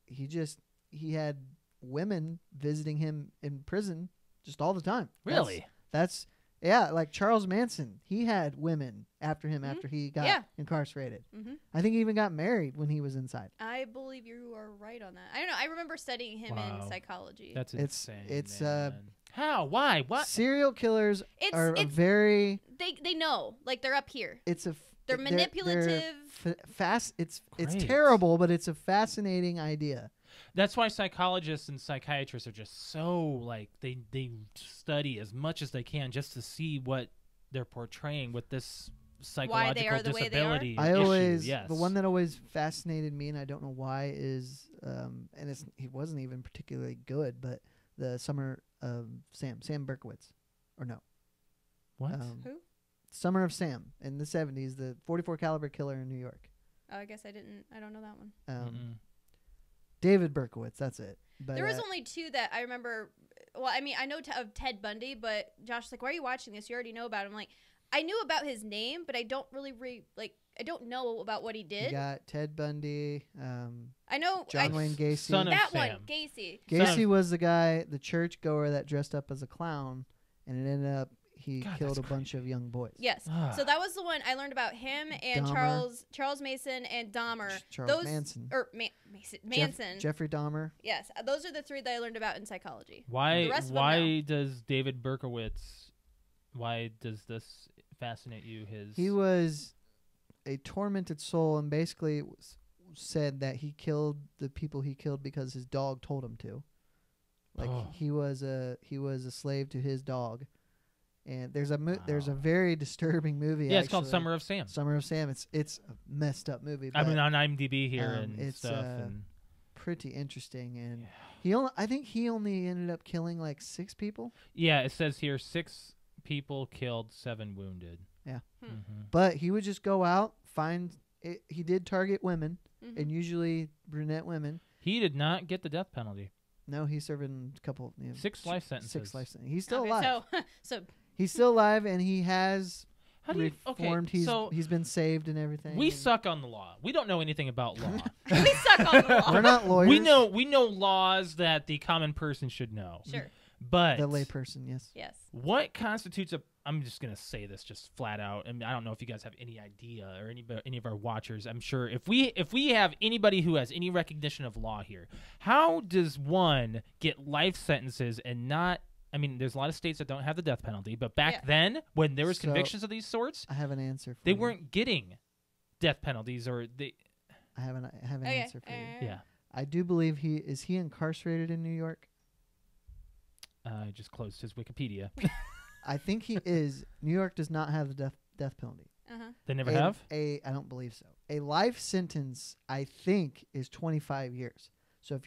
he had women visiting him in prison just all the time. Really? That's yeah, like Charles Manson. He had women after him after he got Yeah. incarcerated. hmm I think he even got married when he was inside. I believe you are right on that. I don't know. I remember studying him Wow. in psychology. That's It's- insane. it's, man. How? Why? What? Serial killers It's are a it's very they know, like they're up here. it's a They're manipulative. It's Great. terrible, but it's a fascinating idea. That's why psychologists and psychiatrists are just so like they study as much as they can just to see what they're portraying with this psychological are the way they are? disability I issue. always Yes. the one that always fascinated me, and I don't know why, is and he wasn't even particularly good, but the Summer of Sam Berkowitz, or no, What? Who? Summer of Sam in the 70s, the 44 caliber killer in New York. Oh, I guess I don't know that one. Mm-mm. David Berkowitz, that's it. But There was only 2 that I remember. Well, I mean, I know of Ted Bundy, but Josh's like, "Why are you watching this? You already know about him." I'm like, I knew about his name, but I don't really I don't know about what he you did. got Ted Bundy, I know John Wayne Gacy. Son of that Sam. one, Gacy. Gacy was the guy, the church goer that dressed up as a clown, and it ended up he God, killed a that's bunch of young boys. Yes. Ah. So that was the one I learned about him and Dahmer. Charles Mason and Dahmer. Charles those Manson. or Manson. Jeffrey Dahmer. Yes, those are the 3 that I learned about in psychology. Why? The rest of them, Why does David Berkowitz? Why does this fascinate you? He was a tormented soul, and basically said that he killed the people he killed because his dog told him to. Like Oh. he was a slave to his dog. And there's a Wow. very disturbing movie. Yeah, it's called actually. Summer of Sam. Summer of Sam. It's a messed up movie. I've But been on IMDb here and it's, stuff. And pretty interesting, and Yeah. I think he only ended up killing like 6 people. yeah, it says here 6 people killed, 7 wounded. Yeah. Mm-hmm. But he would just go out, find it. He did target women, Mhm. and usually brunette women. He did not get the death penalty. No, he's serving a couple. 6 life sentences. 6 life sentences. He's still Okay, alive. So He's still alive, and he has How do you? reformed. Okay, so he's been saved and everything. we and suck on the law. We don't know anything about law. we suck on the law. We're not lawyers. we know laws that the common person should know. Sure. But the layperson. Yes. Yes. what constitutes a I'm just gonna say this just flat out, and I don't know if you guys have any idea or any of our watchers. I'm sure if we have anybody who has any recognition of law here, how does one get life sentences and not? I mean, there's a lot of states that don't have the death penalty, but back then, when there was convictions of these sorts, I have an answer for they you. weren't getting death penalties, or they. I have an answer for you. Yeah, I do believe he incarcerated in New York. I just closed his Wikipedia. I think he is. New York does not have the death penalty. They never have. I don't believe so. A life sentence, I think, is 25 years. So if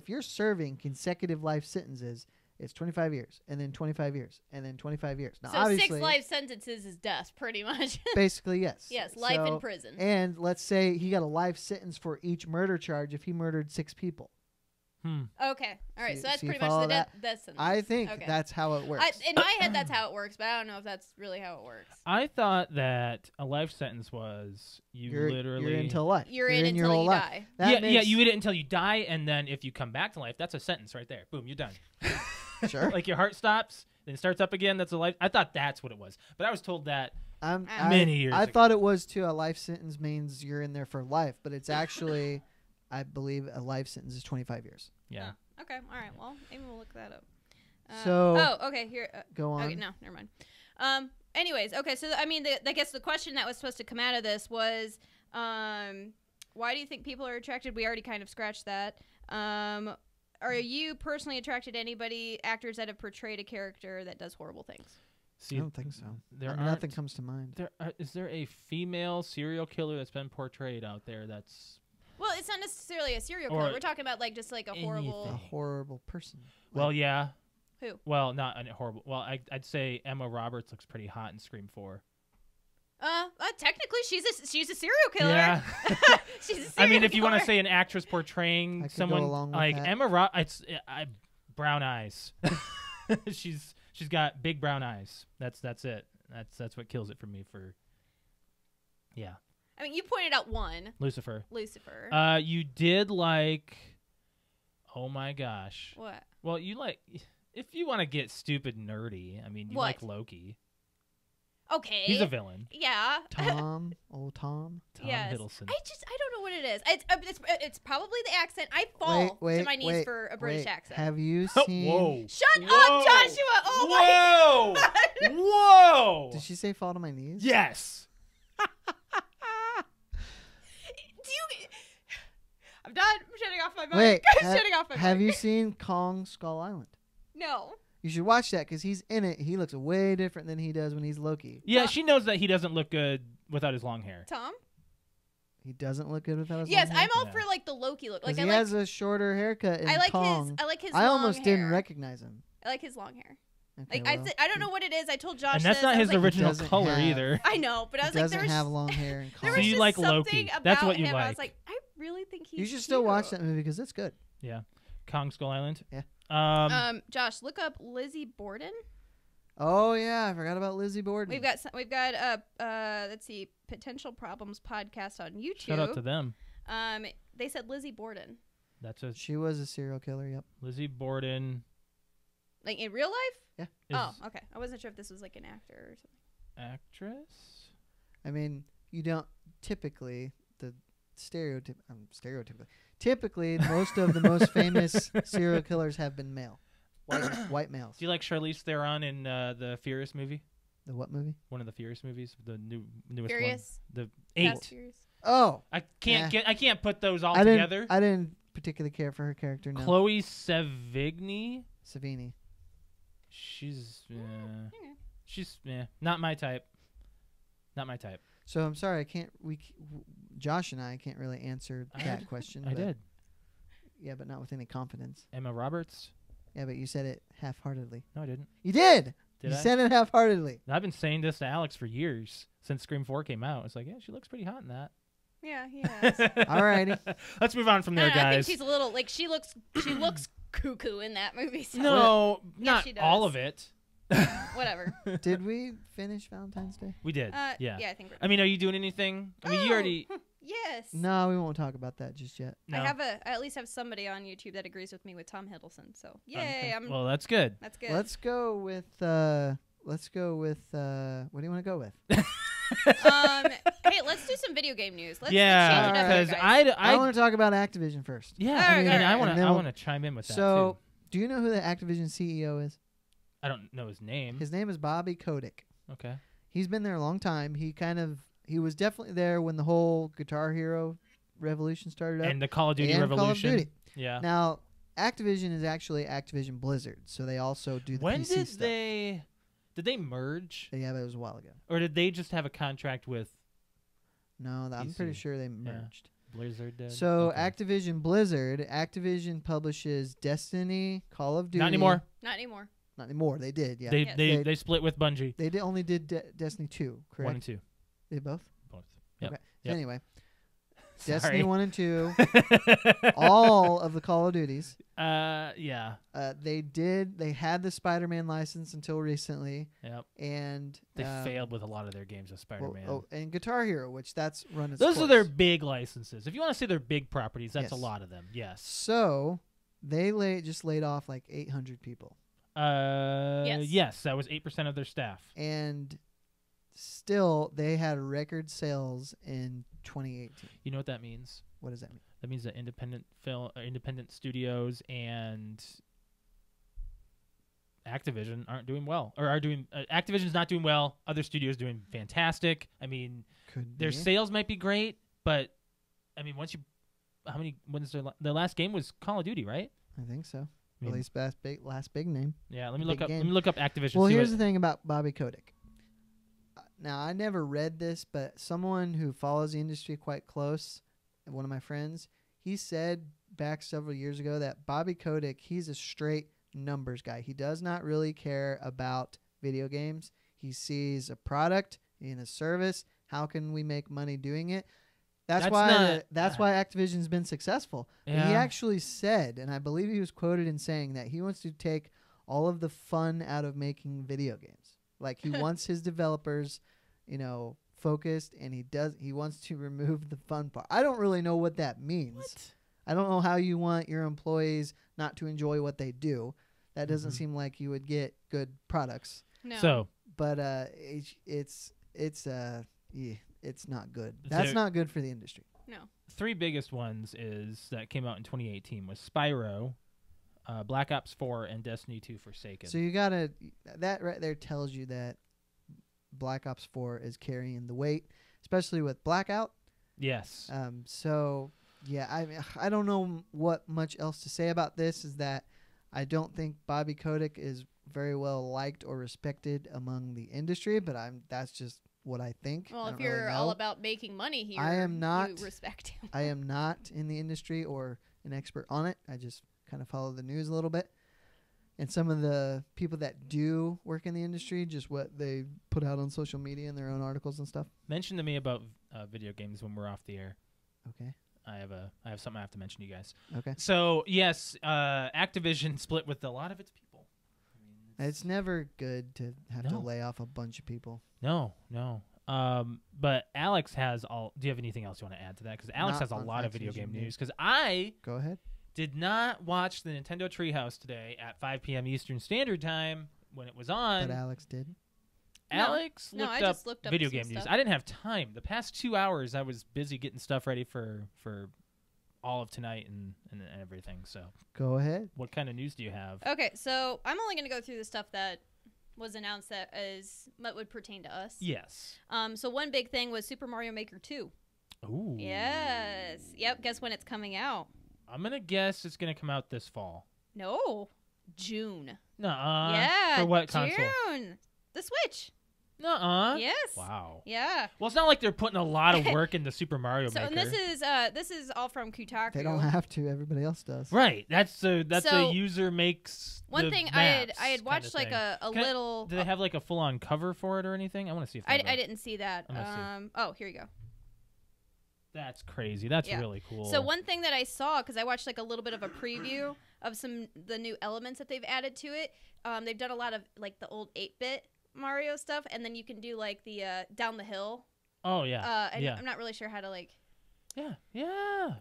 you're serving consecutive life sentences, it's 25 years, and then 25 years, and then 25 years. Now, So obviously, 6 life sentences is death, pretty much. basically, yes. Yes, life in So- prison. And let's say he got a life sentence for each murder charge if he murdered 6 people. Okay, all right. So- So that's so you pretty much follow the that? death sentence. I think Okay. that's how it works. In my head, that's how it works, but I don't know if that's really how it works. I thought that a life sentence was you're literally in until life. You're in your until whole you life. die. That yeah, makes, you eat it until you die, and then if you come back to life, that's a sentence right there. Boom, you're done. Sure. Like your heart stops, then it starts up again. That's a life. I thought that's what it was, but I was told that. Many years I ago. thought it was too. A life sentence means you're in there for life, but it's actually, I believe, a life sentence is 25 years. Yeah. Okay, all right. Well, maybe we'll look that up. So- here. Go on. Okay, no, never mind. Anyways, okay. So I mean, I guess the question that was supposed to come out of this was, why do you think people are attracted? We already kind of scratched that. Are you personally attracted to actors that have portrayed a character that does horrible things? See, I don't think so. There nothing comes to mind. Is there a female serial killer that's been portrayed out there that's? Well, it's not necessarily a serial Or killer. We're talking about just like a horrible. A horrible person. Well, yeah. Who? Well, not a horrible. Well, I'd say Emma Roberts looks pretty hot in Scream 4. Technically, she's a serial killer. Yeah. She's a serial I mean, if you want to killer. say an actress I portraying could go someone along with like that. Emma brown eyes. she's got big brown eyes. That's it. That's what kills it for me. Yeah. I mean, you pointed out one, Lucifer. You did like. Oh my gosh. What? Well, you like. If you want to get stupid nerdy, I mean, you What? like Loki. Okay. He's a villain. Yeah. Tom. Tom Yes. Hiddleston. I don't know what it is. It's probably the accent. I fall to my knees for a British accent. Have you seen? Whoa. Shut up, Joshua! Oh Whoa! my God. Whoa! Did she say fall to my knees? Yes. I'm done. I'm shutting off my mic. Wait. I'm shutting off my mic. Have you seen Kong Skull Island? No. You should watch that because he's in it. He looks way different than he does when he's Loki. Yeah, she knows that he doesn't look good without his long hair. Tom? He doesn't look good without his Yes, long hair. I'm all Yeah. for like the Loki look. 'Cause Like he has a shorter haircut in I like Kong. his I long almost hair. didn't recognize him. I like his long hair. Okay, Like well, I don't know what it is. I told Josh And that's this. not I was his like, original doesn't color have- either. I know, but I He was like, doesn't there's have long hair in there Kong. was So you just like something Loki. about That's what you him. I like. was like, I really think he's You should still watch cute. that movie because it's good. Yeah. Kong Skull Island. Yeah. Josh, look up Lizzie Borden. Oh yeah, I forgot about Lizzie Borden. We've got let's see, Potential Problems podcast on YouTube. Shout out to them. They said Lizzie Borden. That's a She was a serial killer. Yep. Lizzie Borden. Like in real life? Is Oh, okay. I wasn't sure if this was like an actor or something. actress. I mean, you don't typically stereotypically. Typically, most of the most famous serial killers have been male, white males. Do you like Charlize Theron in the Furious movie? The what movie? One of the Furious movies, the newest Furious? one. The Fast 8. Furious? Oh, I can't Yeah. I can't put those all I together. didn't particularly care for her character. No, Chloe Sevigny. Savini. She's Okay. she's not my type. Not my type. So I'm sorry, I can't. Josh and I can't really answer I that did. question. I but- did. Yeah, but not with any confidence. Emma Roberts. Yeah, but you said it half-heartedly. No, I didn't. You did. Did you I? said it half-heartedly. I've been saying this to Alex for years since Scream 4 came out. It's like, yeah, she looks pretty hot in that. Yeah, yeah. Alrighty. Let's move on from there, I think guys. she's a little like she looks cuckoo in that movie. So No, Yeah, not she all does. of it. whatever. Did we finish Valentine's Day? We did. Yeah, I think. I mean, are you doing anything? I mean, you already. Yes. No, we won't talk about that just yet. No. I at least have somebody on YouTube that agrees with me with Tom Hiddleston. So yay, Okay. I'm. Well, that's good. That's good. Let's go with let's go with. What do you want to go with? Hey, let's do some video game news. Let's change Yeah, it up here, because guys. I want to talk about Activision first. yeah, All right, and all I right. want And to then I we'll- want to chime in with that So, too. do you know who the Activision CEO is? I don't know his name. His name is Bobby Kotick. Okay. He's been there a long time. He was definitely there when the whole Guitar Hero revolution started up. And the Call of Duty and Call of Revolution. Duty. Yeah. Now, Activision is actually Activision Blizzard, so they also do the When PC did stuff. did they merge, Yeah, but it was a while ago. or did they just have a contract with No, I'm pretty PC. sure they merged. Blizzard? Did? So Okay. Activision Blizzard, Activision publishes Destiny, Call of Duty. Not anymore. Not anymore. Not anymore. They did. Yeah. They Yes. they They- they split with Bungie. They did only did Destiny 2, correct? 1 and 2. They both. Both. Yep. Okay. Yep. Anyway, Sorry. Destiny 1 and 2, all of the Call of Duties. Yeah. They had the Spider-Man license until recently, Yep. and They failed with a lot of their games with Spider-Man. and Guitar Hero, which that's run its Those are course. their big licenses. If you want to say they're big properties, that's Yes. a lot of them. Yes. So they just laid off like 800 people, Yes. That was 8% of their staff. and still they had record sales in 2018. You know what that means? What does that mean? That means that independent studios and Activision aren't doing well, or are doing. Activision's not doing well. Other studios doing fantastic. I mean, Could their be. sales might be great, but I mean, when's their last game was Call of Duty, right? I think so. I mean, At least last big name. yeah. Let me big look up. game. Let me look up Activision. Well, see here's what- the thing about Bobby Kotick. Now, I never read this, but someone who follows the industry quite close, one of my friends, he said back several years ago that Bobby Kotick, he's a straight numbers guy. He does not really care about video games. He sees a product in a service. How can we make money doing it? That's why Activision's been successful. But he Yeah. actually said, and I believe he was quoted in saying that he wants to take all of the fun out of making video games. Like he wants his developers, focused, and he wants to remove the fun part. I don't really know what that means. What? I don't know how you want your employees not to enjoy what they do. That doesn't Mhm. seem like you would get good products. No. So But it's not good. That's So- not good for the industry. No. 3 biggest ones is that came out in 2018 was Spyro, Black Ops 4, and Destiny 2 Forsaken. So that right there tells you that Black Ops 4 is carrying the weight, especially with Blackout. Yes. So yeah, I don't know what much else to say about this. Is that I don't think Bobby Kotick is very well liked or respected among the industry, but that's just what I think. Well, I if don't really you're know. all about making money here, I am not. You respect him. I am not in the industry or an expert on it. I just kind of follow the news a little bit. And some of the people that do work in the industry, just what they put out on social media and their own articles and stuff. Mention to me about video games when we're off the air. Okay. I have something I have to mention to you guys. Okay. So yes, Activision split with a lot of its people. It's never good to have to No. lay off a bunch of people. No. But Alex has all. Do you have anything else you want to add to that? Because Alex Not has a on lot of video Activision game news. news. Because I Go ahead. did not watch the Nintendo Treehouse today at 5 p.m. Eastern Standard Time when it was on. But Alex did. No. Alex No, looked I up just looked up video some game news. stuff. I didn't have time. The past 2 hours, I was busy getting stuff ready for all of tonight and everything. So, Go ahead. what kind of news do you have? Okay, so I'm only going to go through the stuff that was announced that would pertain to us. Yes. So one big thing was Super Mario Maker 2. Ooh. Yes. Yep. Guess when it's coming out? I'm gonna guess it's gonna come out this fall. No. June. Nuh-uh. Yeah. For what console? June. The Switch. Nuh-uh. Yes. Wow. Yeah. Well, it's not like they're putting a lot of work into Super Mario So Maker. and this is all from Kotaku. They don't have to. Everybody else does. Right. That's So, a user makes. One the thing I maps had kinda watched like thing. a Can I- little. Do they have like a full-on cover for it or anything? I want to see if they have I a- didn't see that. I'm gonna see. Oh, here you go. That's crazy. That's Yeah. really cool. So one thing that I saw, because I watched like a little bit of a preview of the new elements that they've added to it. They've done a lot of like the old 8-bit Mario stuff, and then you can do like the down the hill. Oh yeah. And yeah. I'm not really sure how to like. Yeah, yeah.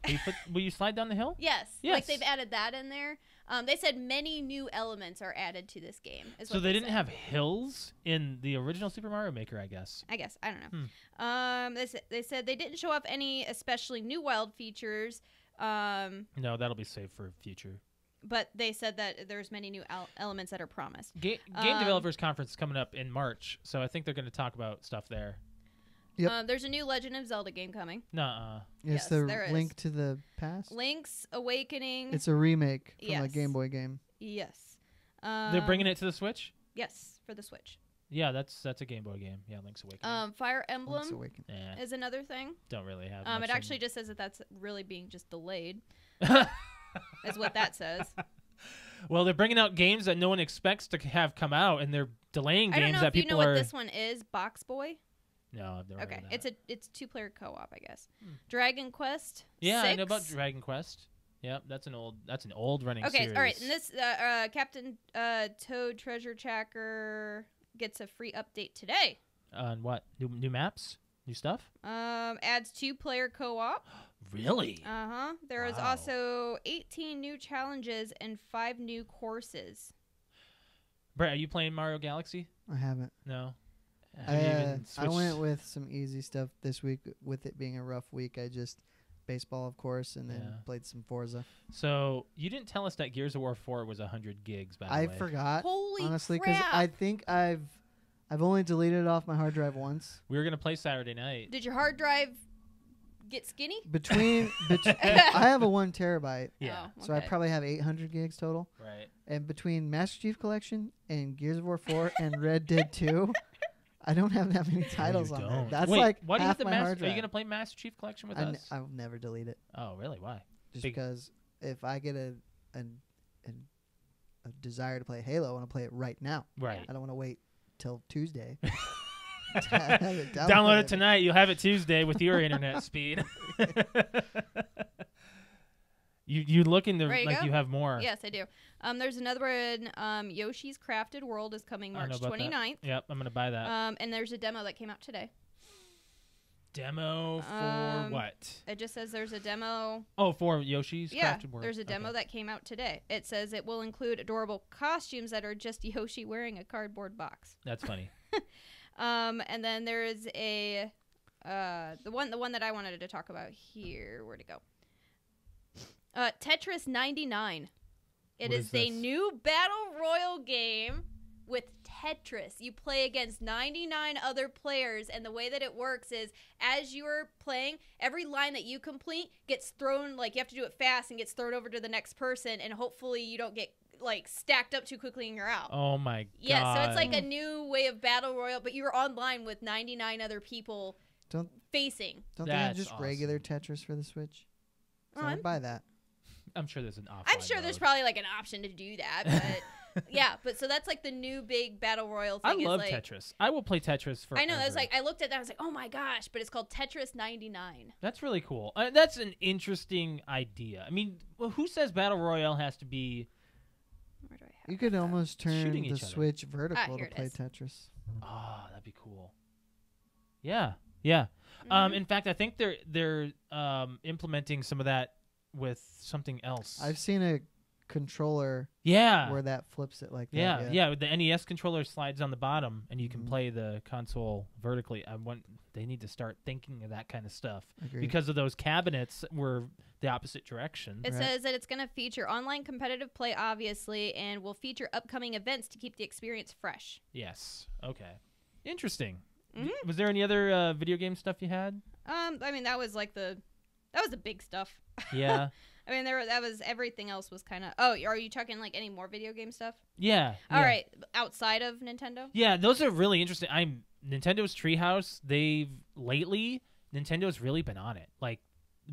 Will you slide down the hill? Yes. Yes. Like they've added that in there. They said many new elements are added to this game. Is So what they didn't said. have hills in the original Super Mario Maker, I guess. I guess. I don't know. They said they didn't show off any especially new wild features. No, that'll be saved for future. But they said that there's many new elements that are promised. Game Developers Conference is coming up in March, so I think they're going to talk about stuff there. Yep. There's a new Legend of Zelda game coming. Nuh-uh. It's Yes, the there is. Link to the Past. Link's Awakening. It's a remake from a Yes. Game Boy game. Yes. They're bringing it to the Switch? Yes, for the Switch. Yeah, that's a Game Boy game. Yeah, Link's Awakening. Fire Link's Emblem Awakening. is another thing. Don't really have much It in- actually just says that that's really being just delayed. Is what that says. Well, they're bringing out games that no one expects to have come out, and they're delaying I don't games know that if you people know are... what this one is. Box Boy. No, I've never heard Okay, of that. it's 2-player co-op, I guess. Dragon Quest. Yeah, 6? I know about Dragon Quest. Yep, that's an old running Okay, series. all right, and this Captain Toad Treasure Tracker gets a free update today. On what? New maps? New stuff? Adds 2-player co-op. Really? There is Wow. also 18 new challenges and 5 new courses. Brett, are you playing Mario Galaxy? I haven't. No. Have you even I switched- went with some easy stuff this week. With it being a rough week, I just baseball, of course, and then Yeah. played some Forza. So you didn't tell us that Gears of War 4 was 100 gigs, by the I way. forgot, Holy honestly, because crap! I think I've only deleted it off my hard drive once. We were going to play Saturday night. Did your hard drive get skinny? I have a 1 terabyte, Yeah. Oh, so I okay. probably have 800 gigs total. Right. And between Master Chief Collection and Gears of War 4 and Red Dead 2, I don't have that many titles on there. don't. That's Wait, like why do you have half the my Master? hard Are drive. you going to play Master Chief Collection with us? I'll never delete it. Oh, really? Why? Just Big- because if I get a desire to play Halo, I want to play it right now. Right. I don't want to wait till Tuesday. to have it Download it downloaded. tonight. You'll have it Tuesday with your internet speed. You looking to Ready to like go? you have more. Yes, I do. There's another one. Yoshi's Crafted World is coming I know March about that. 29th. Yep, I'm gonna buy that. And there's a demo that came out today. Demo for what? It just says there's a demo. Oh, for Yoshi's Yeah, Crafted World. there's a demo that came out today. It says it will include adorable costumes that are just Yoshi wearing a cardboard box. That's funny. And then there is a the one that I wanted to talk about here. Where'd it go? Tetris 99. It What is is a this? new battle royal game with Tetris. You play against 99 other players, and the way that it works is as you're playing, every line that you complete gets thrown, like you have to do it fast and gets thrown over to the next person, and hopefully you don't get like stacked up too quickly and you're out. Oh my god. Yeah, so it's like a new way of battle royal, but you're online with 99 other people Don't facing. they have That's just regular awesome. Tetris for the Switch? So Oh, I'd buy that. I'm sure there's an offline I'm sure there's mode. probably like an option to do that, but yeah, but so that's like the new big battle royal I thing. love is like, Tetris. I will play Tetris forever. I know. I was like, I looked at that. I was like, oh my gosh! But it's called Tetris 99. That's really cool. That's an interesting idea. I mean, well, who says battle royale has to be? Where do I have You could that? almost turn Shooting the each other. Switch vertical here to it play is. Tetris. Oh, that'd be cool. Yeah, yeah. Mhm. In fact, I think they're implementing some of that with something else. I've seen a controller yeah. where that flips it like that. Yeah, yeah. The NES controller slides on the bottom, and you can Mhm. play the console vertically. They need to start thinking of that kind of stuff Agreed. because of those cabinets were the opposite direction. It Right. says that it's going to feature online competitive play, obviously, and will feature upcoming events to keep the experience fresh. Yes. Okay. Interesting. Mhm. Was there any other video game stuff you had? I mean, that was like the big stuff. Yeah. I mean, that was everything else was kind of. Oh, are you talking like any more video game stuff? Yeah. All yeah. right, outside of Nintendo. Yeah, those are really interesting. Nintendo's Treehouse. Nintendo's really been on it. Like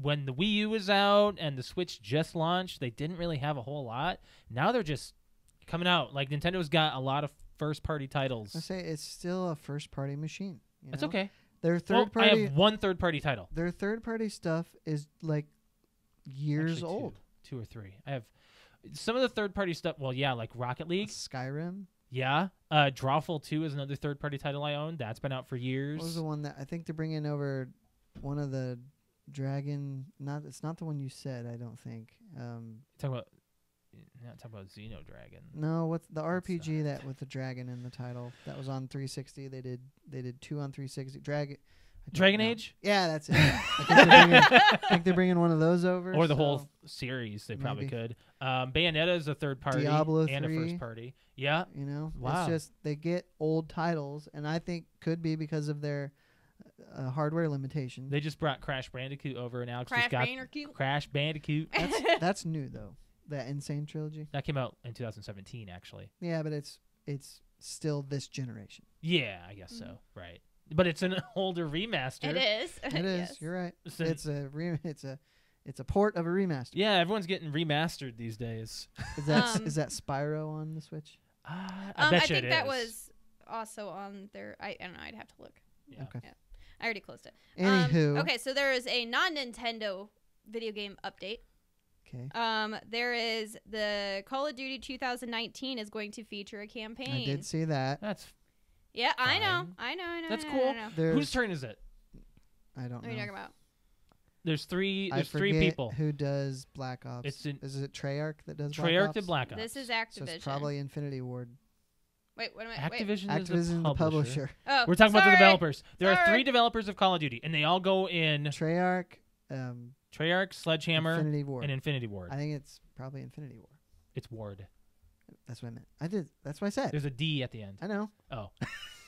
when the Wii U was out and the Switch just launched, they didn't really have a whole lot. Now they're just coming out. Like Nintendo's got a lot of first-party titles. I say it's still a first-party machine. You That's know? okay. Their Well, third-party, I have one third-party title. their third-party stuff is like years Actually, old. two or three. I have some of the third-party stuff. Well, yeah, like Rocket League. Skyrim. Yeah. Drawful 2 is another third-party title I own. That's been out for years. What was the one that I think they're bringing over? One of the Dragon. It's not the one you said. I don't think. Not talking about Xenodragon. No, what's the What's RPG that? that with the dragon in the title? That was on 360. They did 2 on 360. Dragon no. Age? Yeah, that's it. I think they're bringing one of those over. Or the so whole series, they probably maybe. could. Bayonetta is a third party Diablo and a 3. first party. Yeah. You know, Wow. it's just they get old titles, and I think could be because of their hardware limitations. They just brought Crash Bandicoot over, and Alex Crash just got Bandicoot. Crash Bandicoot. That's new though. That Insane trilogy. That came out in 2017, actually. Yeah, but it's still this generation. Yeah, I guess so. Right. But it's an older remaster. It is. It is. Yes. You're right. So- It's a port of a remaster. Yeah, everyone's getting remastered these days. Is that Spyro on the Switch? I bet you think it that is. was also on there. I don't know. I'd have to look. Yeah. Okay. I already closed it. Anywho. Okay, so there is a non-Nintendo video game update. Okay. There is the Call of Duty 2019 is going to feature a campaign. I did see that. That's Yeah, I know. fine. I know. That's I cool. know. Whose turn is it? I don't What are know. you talking about? There's three. I There's forget three people. who does Black Ops. It's in- Is it Treyarch that does Black Treyarch Ops? did Black Ops. This is So Activision. it's probably Infinity Ward. Wait, what am I? Wait. Activision is Activision, the the publisher. Oh, We're talking about the sorry. developers. There are Sorry. 3 developers of Call of Duty, and they all go in Treyarch, Treyarch, Sledgehammer, Infinity Ward. and Infinity Ward. I think it's probably Infinity Ward. It's Ward. That's what I meant. I did. That's what I said. There's a D at the end. I know. Oh.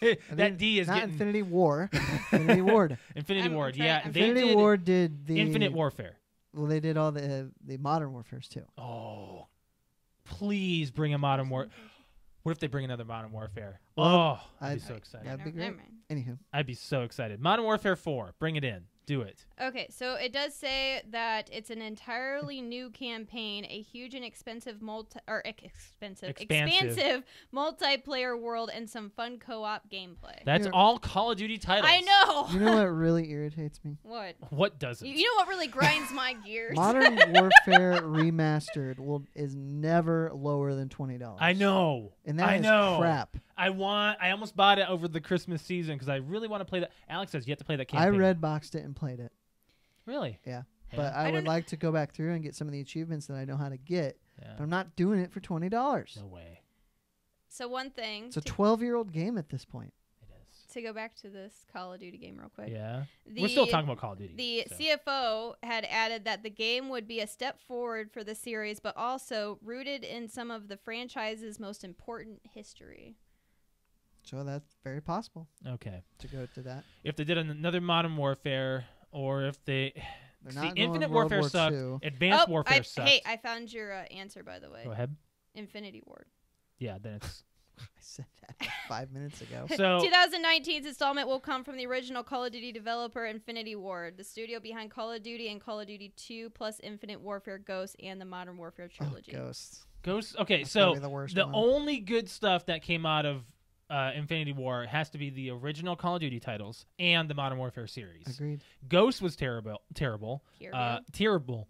I that mean, D is not getting Infinity War. Infinity Ward. Infinity I'm Ward. trying- Yeah, I'm they Infinity did Ward did the Infinite Warfare. Well, they did all the Modern Warfares too. Oh, please bring a Modern War. What if they bring another Modern Warfare? Well, Oh, I'd be I'd- so excited. That'd be Never great. mind. Anywho, I'd be so excited. Modern Warfare 4. Bring it in. Do it. Okay, so it does say that it's an entirely new campaign, a huge and expensive expansive multiplayer world, and some fun co-op gameplay. That's Yeah. all Call of Duty titles. I know. you know what really irritates me? What? What doesn't? You know what really grinds my gears? Modern Warfare Remastered is never lower than $20. I know. and that I is know. crap. I almost bought it over the Christmas season because I really want to play that. Alex says you have to play that I campaign. red boxed it and played it, Really? Yeah. Yeah. but I I would don't- like to go back through and get some of the achievements that I know how to get. Yeah. But I'm not doing it for $20. No way. So one thing It's a 12-year-old game at this point. It is. to go back to this Call of Duty game real quick. Yeah. The, We're still talking about Call of Duty. The so. CFO had added that the game would be a step forward for the series, but also rooted in some of the franchise's most important history. So that's very possible Okay. to go to that. If they did another Modern Warfare, or if they. They're See, not going Infinite World Warfare War sucked. II. Advanced Warfare sucked. Hey, I found your answer, by the way. Go ahead. Infinity Ward. Yeah, then it's. I said that like 5 minutes ago. So 2019's installment will come from the original Call of Duty developer Infinity Ward, the studio behind Call of Duty and Call of Duty 2, plus Infinite Warfare Ghosts and the Modern Warfare Oh, trilogy. Ghosts. Ghosts. Okay, That's so probably the worst one. only good stuff that came out of Infinity War has to be the original Call of Duty titles and the Modern Warfare series. Agreed. Ghost was terrible. Here we Terrible.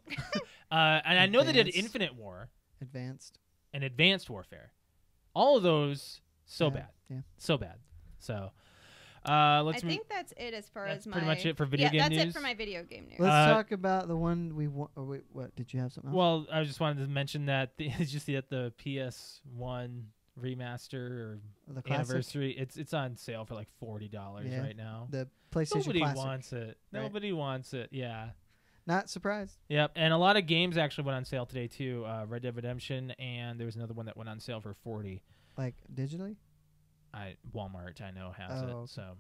And I know they did Advanced. Infinite War Advanced. and Advanced Warfare. All of those so Yeah, bad. Yeah. So bad. So let's I move. think that's it as far That's as my. pretty much it for video game that's news. it for my video game news. Let's talk about the one we want. Oh, wait, what? Did you have something else? Well, I just wanted to mention that did you see that the PS1 remaster or the classic. anniversary? It's on sale for like $40 Yeah. right now. The PlayStation Nobody Classic. wants it. Right. Nobody wants it. Yeah. Not surprised. Yep. And a lot of games actually went on sale today too. Red Dead Redemption, and there was another one that went on sale for $40. Like digitally. Walmart I know has Oh, it. okay. So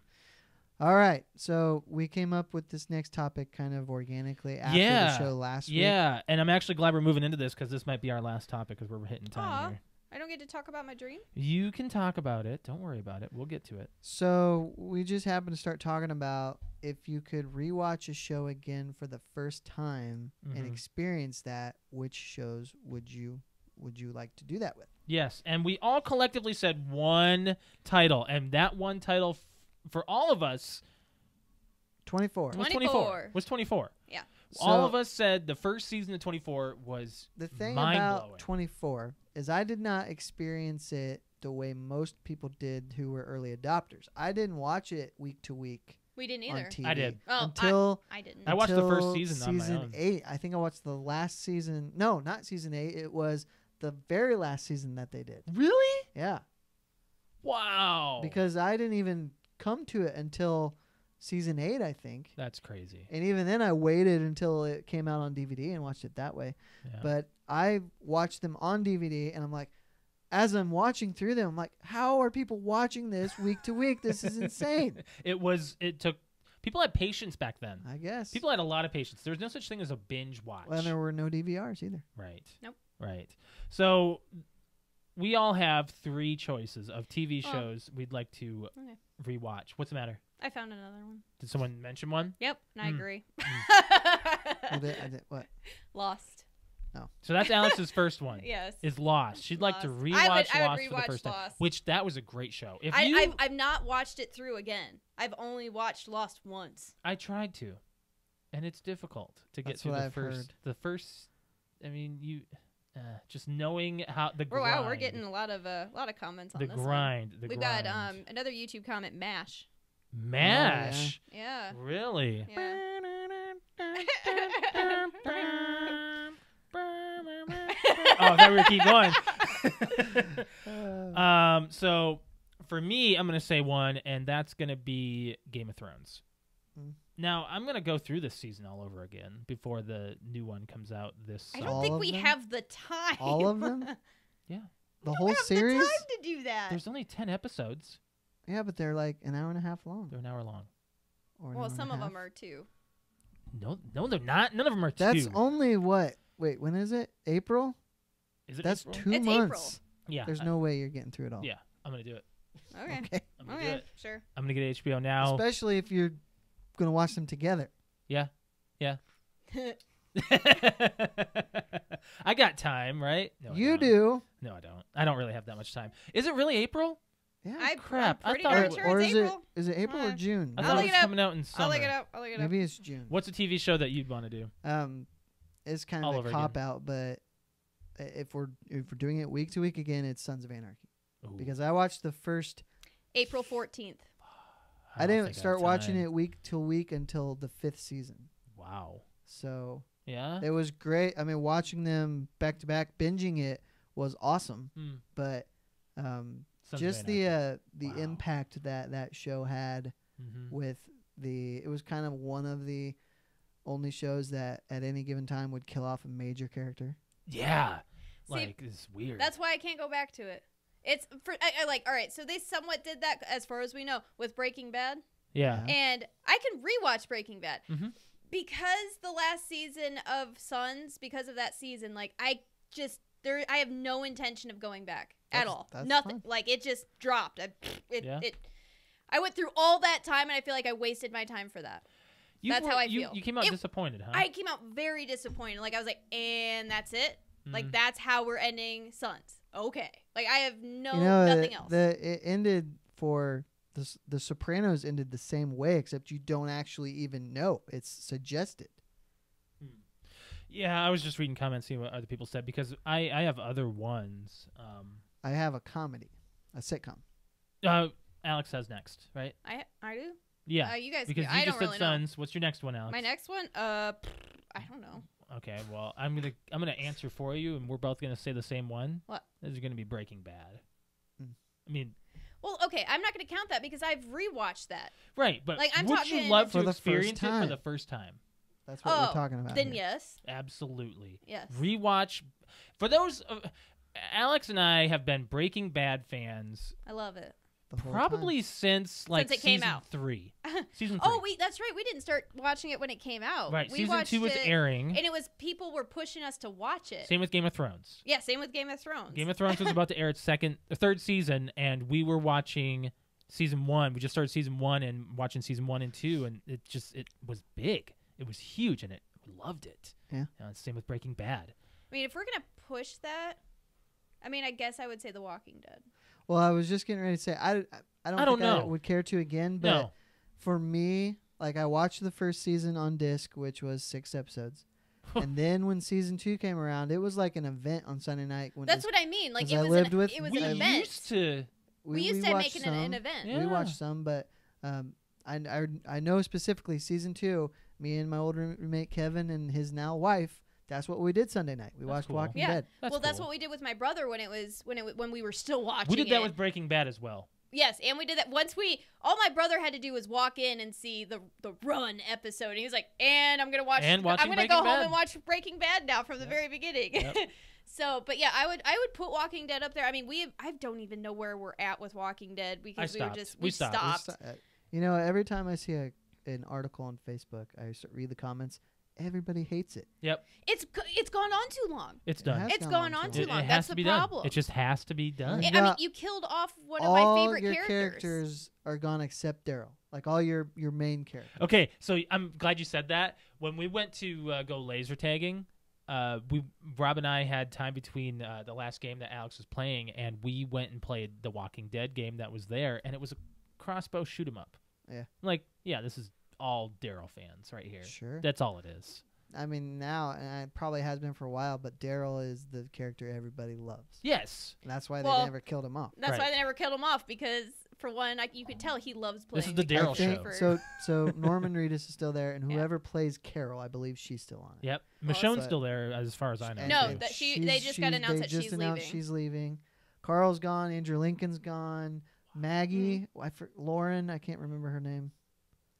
All right. So we came up with this next topic kind of organically after Yeah. the show last week. yeah, and I'm actually glad we're moving into this because this might be our last topic because we're hitting time Aw. here. I don't get to talk about my dream. You can talk about it. Don't worry about it. We'll get to it. So we just happened to start talking about if you could rewatch a show again for the first time and Mhm. experience that, which shows would you like to do that with? Yes, and we all collectively said one title, and that one title for all of us 24. was 24. Was 24. Yeah. All So of us said the first season of 24 was the thing mind-blowing. about 24 is I did not experience it the way most people did who were early adopters. I didn't watch it week to week We didn't on either. TV. I did. Oh, until I didn't. I watched the first until season on my season own. 8. I think I watched the last season. No, not season 8. It was the very last season that they did. Really? Yeah, Wow. because I didn't even come to it until season 8, I think. That's crazy. And even then, I waited until it came out on DVD and watched it that way. Yeah. But I watched them on DVD, and I'm like, as I'm watching through them, I'm like, how are people watching this week to week? This is insane. It took people had patience back then. I guess. People had a lot of patience. There was no such thing as a binge watch. Well, and there were no DVRs either. Right. Nope. Right. So we all have 3 choices of TV Oh. shows we'd like to Okay. rewatch. What's the matter? I found another one. Did someone mention one? Yep, and I Mm. agree. I did, what? Lost. So that's Alex's first one. Yes. Is Lost. She'd like to Lost. rewatch I would Lost for the rewatch first time. Lost. Which that was a great show. If I've not watched it through again. I've only watched Lost once. I tried to, and it's difficult to get That's through what the I've first. heard. The first. I mean, you just knowing how the Oh grind. wow, we're getting a lot of comments on the this one. grind. The We've grind. got another YouTube comment, Mash. Mash. Yeah. Really? Yeah. Oh, I thought we would keep going. So for me, I'm gonna say one, and that's gonna be Game of Thrones. Mm. Now I'm gonna go through this season all over again before the new one comes out this I summer. don't All think of we them? have the time. All of them? Yeah. The We whole have series? the time to do that. There's only 10 episodes. Yeah, but they're like an hour and a half long. They're an hour long. Or an Well, hour and some a of half. them are too. No, they're not. None of them are That's two. only what? Wait, when is it? April? Is it That's April? 2 It's months. Yeah. There's no way you're getting through it all. Yeah, I'm gonna do it. Okay. Okay. I'm gonna do Okay. it. Sure. I'm gonna get HBO now. Especially if you're going to watch them together. Yeah. I got time, right? No, I You don't. do. No, I don't. I don't really have that much time. Is it really April? Yeah. crap. I'm pretty I thought darn it- sure or it's is April. is it April or June? I I'll thought look it was it up. coming out in summer. I'll look it up. I'll look it up. Maybe it's June. What's a TV show that you'd want to do? It's kind All of over a again. cop out, but if we're doing it week to week again, it's Sons of Anarchy. Ooh, Because I watched the first. April 14th. I don't didn't think start have watching time. it week to week until the 5th season. Wow. So Yeah. it was great. I mean, watching them back to back, binging it was awesome. Hmm. But Sons of just Anarchy. the Wow. impact that show had Mhm. with it was kind of one of the only shows that at any given time would kill off a major character. Yeah. See, Like it's weird. That's why I can't go back to it. It's for I like. All right, so they somewhat did that as far as we know with Breaking Bad, yeah. and I can rewatch Breaking Bad Mhm. because the last season of Sons, because of that season, like I have no intention of going back at That's- all. that's Nothing. fine. Like it just dropped. Yeah. I went through all that time, and I feel like I wasted my time for that. That's how I feel. You came out It- disappointed, huh? I came out very disappointed. Like I was like, and that's it. Like Mhm. that's how we're ending Sons. Okay. Like I have it nothing else. ended for the Sopranos ended the same way, except you don't actually even know. It's suggested. Yeah, I was just reading comments, seeing what other people said because I have other ones. I have a comedy, a sitcom. Alex has next, right? I do. Yeah, You guys. because I you just don't said really know. Sons. What's your next one, Alex? My next one. I don't know. Okay, well, I'm gonna answer for you, and we're both gonna say the same one. What? This is gonna be Breaking Bad. Hmm. I mean, Well, okay. I'm not going to count that because I've rewatched that. right? But Like, I'm would talking- you love For to the first experience it for time. the first time? That's what we're talking about. Then here. yes. Absolutely. Yes. Rewatch. For those, Alex and I have been Breaking Bad fans I love it. The whole probably since like it came season out. 3. Season 3. Oh, that's right. We didn't start watching it when it came out. right. We Season watched 2 was it, airing. and it was people were pushing us to watch it. Same with Game of Thrones. Yeah, same with Game of Thrones. Game of Thrones was about to air its third season, and we were watching season 1. We just started season 1 and watching season 1 and 2, and it was big. It was huge, and we loved it. Yeah. Same with Breaking Bad. I mean, if we're gonna push that, I mean, I guess I would say The Walking Dead. Well, I was just getting ready to say I don't I think don't I know. would care to again, but No. for me, like I watched the first season on disc, which was 6 episodes. And then when season 2 came around, it was like an event on Sunday night. When That's what I mean. Like 'cause it I was lived it was we an event. used to. We used to watched make it an some. event. Yeah. We watched some, but I know specifically season 2. Me and my old roommate Kevin and his now wife. That's what we did Sunday night. We watched cool. Walking Yeah. Dead. That's what we did with my brother when we were still watching. We did that it. with Breaking Bad as well. Yes, and we did that once all my brother had to do was walk in and see the Run episode, and he was like, "And I'm gonna watch. I'm gonna go home and watch Breaking Bad now from the very beginning." Yep. So, but yeah, I would put Walking Dead up there. I mean, I don't even know where we're at with Walking Dead because we stopped. You know, every time I see an article on Facebook, I read the comments. Everybody hates it. Yep. It's gone on too long. It's done. It's gone on too long. It That's has to the be problem. done. It just has to be done. I mean, you killed off one of my favorite All your characters are gone except Daryl. Like all your main characters. Okay, so I'm glad you said that. When we went to go laser tagging, Rob and I had time between the last game that Alex was playing, and we went and played the Walking Dead game that was there, and it was a crossbow shoot 'em up. Yeah. Like, yeah, this is all Daryl fans right here. Sure. That's all it is. I mean, now, and it probably has been for a while, but Daryl is the character everybody loves. Yes. And that's why they never killed him off. That's why they never killed him off, because for one, you could tell he loves playing. This is the Daryl show. So Norman Reedus is still there, and whoever plays Carol, I believe she's still on it. Yep. Michonne's still there, as far as I know. No, they just got announced that she's leaving. She's leaving. Carl's gone. Andrew Lincoln's gone. Maggie, Lauren, I can't remember her name.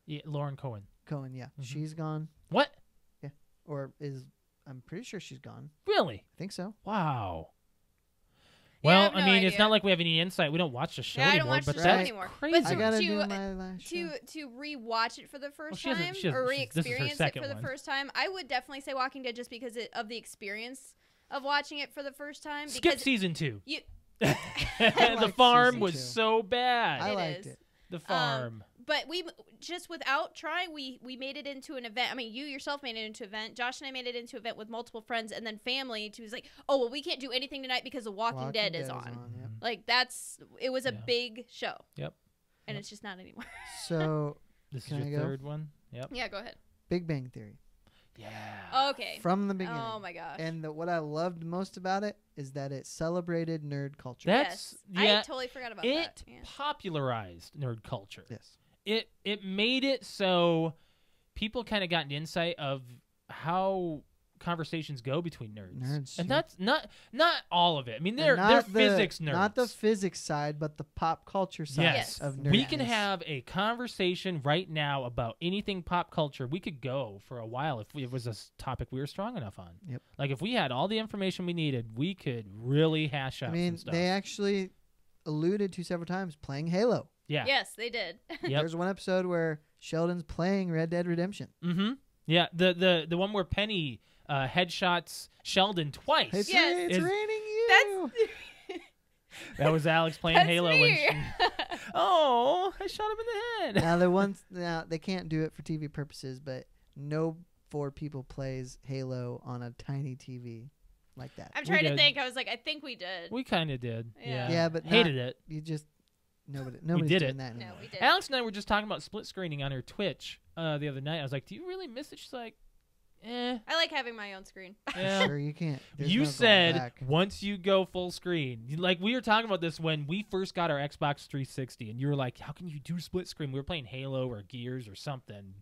Yeah, Lauren Cohen. Yeah. She's gone. What? Yeah. I'm pretty sure she's gone. Really? I think so. Wow. Yeah, Well, I have no it's idea. not like we have any insight. We don't watch the show anymore. I don't watch but the that's show anymore. crazy. But I gotta do my last show. to re-watch it for the first she hasn't- time she hasn't- or this is her re-experience it second for the one. first time, I would definitely say Walking Dead just because of the experience of watching it for the first time. Skip Because season 2. you, The liked farm season was 2. so bad. I It liked is. it. The farm. but we just without trying, we made it into an event. I mean, you yourself made it into an event. Josh and I made it into an event with multiple friends, and then family. To was like, oh well, we can't do anything tonight because The Walking Dead is on. Yep. Like it was a big show. Yep. And it's just not anymore. So This is Can I your go? third one. Yep. Yeah, go ahead. Big Bang Theory. Yeah. Okay. From the beginning. Oh my gosh. And what I loved most about it is that it celebrated nerd culture. That's I totally forgot about that. it Yeah. popularized nerd culture. Yes. It made it so people kind of got an insight of how conversations go between nerds. And yeah. that's not all of it. I mean, they're Not physics nerds. Not the physics side, but the pop culture side Yes. of nerdness. We can have a conversation right now about anything pop culture. We could go for a while if it was a topic we were strong enough on. Yep. Like if we had all the information we needed, we could really hash out some stuff. they actually alluded to several times playing Halo. Yeah. Yes, they did. Yep. There's one episode where Sheldon's playing Red Dead Redemption. Mm-hmm. Yeah. The one where Penny headshots Sheldon twice. It's, Yes. it's Is- raining you. That was Alex playing That's Halo me. when she, oh, I shot him in the head. Now they can't do it for TV purposes, but no 4 people plays Halo on a tiny TV like that. I'm We trying to did. think. I was like, I think we did. We kind of did. Yeah. Yeah, but hated it. You just nobody's did doing it. that No, anymore. we did. Alex and I were just talking about split screening on her Twitch the other night. I was like, "Do you really miss it?" She's like, "Eh." I like having my own screen. Yeah. Sure, you can't. There's You no going said back. once you go full screen, like we were talking about this when we first got our Xbox 360, and you were like, "How can you do split screen?" We were playing Halo or Gears or something,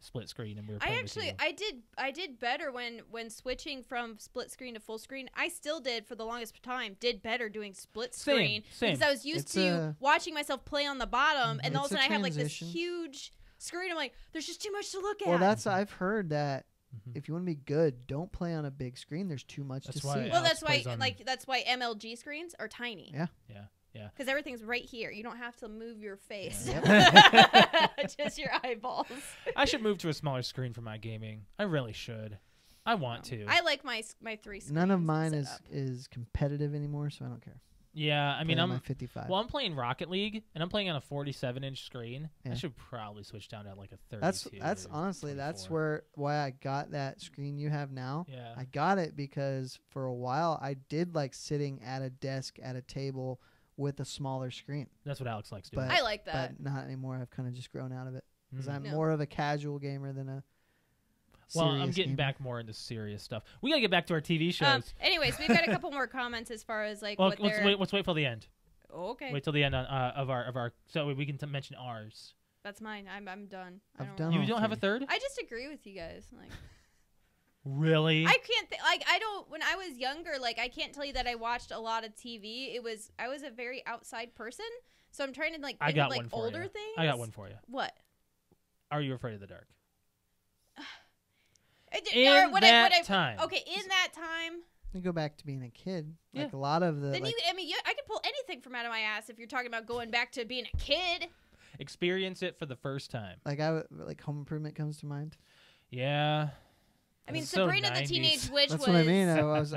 split screen, and we were playing with you. I did better when switching from split screen to full screen. I still did for the longest time. Did better doing split screen Same. because I was used It's to watching myself play on the bottom, and all of It's a a sudden I have like this transition. huge screen. I'm like, there's just too much to look at. Well, I've heard that Mhm. if you want to be good, don't play on a big screen. There's too much That's to why see. Alex well, that's why plays on- that's why MLG screens are tiny. Yeah. Yeah. Because everything's right here. You don't have to move your face. Yep. Just your eyeballs. I should move to a smaller screen for my gaming. I really should. I want to. I like my 3 screens. None of mine setup. is competitive anymore, so I don't care. Yeah, I mean, Play on I'm my 55. well. I'm playing Rocket League, and I'm playing on a 47-inch screen. I Yeah. should probably switch down to like a 32. That's or honestly that's 24. why I got that screen you have now. Yeah. I got it because for a while I did like sitting at a desk at a table with a smaller screen, That's what Alex likes doing. But- I like that. but not anymore. I've kind of just grown out of it because Mhm. I'm No. more of a casual gamer than a. Well, I'm serious getting gamer. back more into serious stuff. We gotta get back to our TV shows. Anyways, we've got a couple more comments as far as like well, what let's they're. wait. Let's wait till the end. Okay. Wait till the end of our. So we can mention ours. That's mine. I'm done. I I've don't done You all don't have a three. third? I just agree with you guys. Like Really? I can't like I don't. When I was younger, like I can't tell you that I watched a lot of TV. I was a very outside person, so I'm trying to like I think got of like one for older you. things. I got one for you. What? Are You Afraid of the Dark? In that time. Okay, in that time. You go back to being a kid. Yeah. Like a lot of the. Then Like, I could pull anything from out of my ass if you're talking about going back to being a kid. Experience it for the first time. like Home Improvement comes to mind. Yeah. I mean, It's so Sabrina the 90s. Teenage Witch That's was. what I mean. I was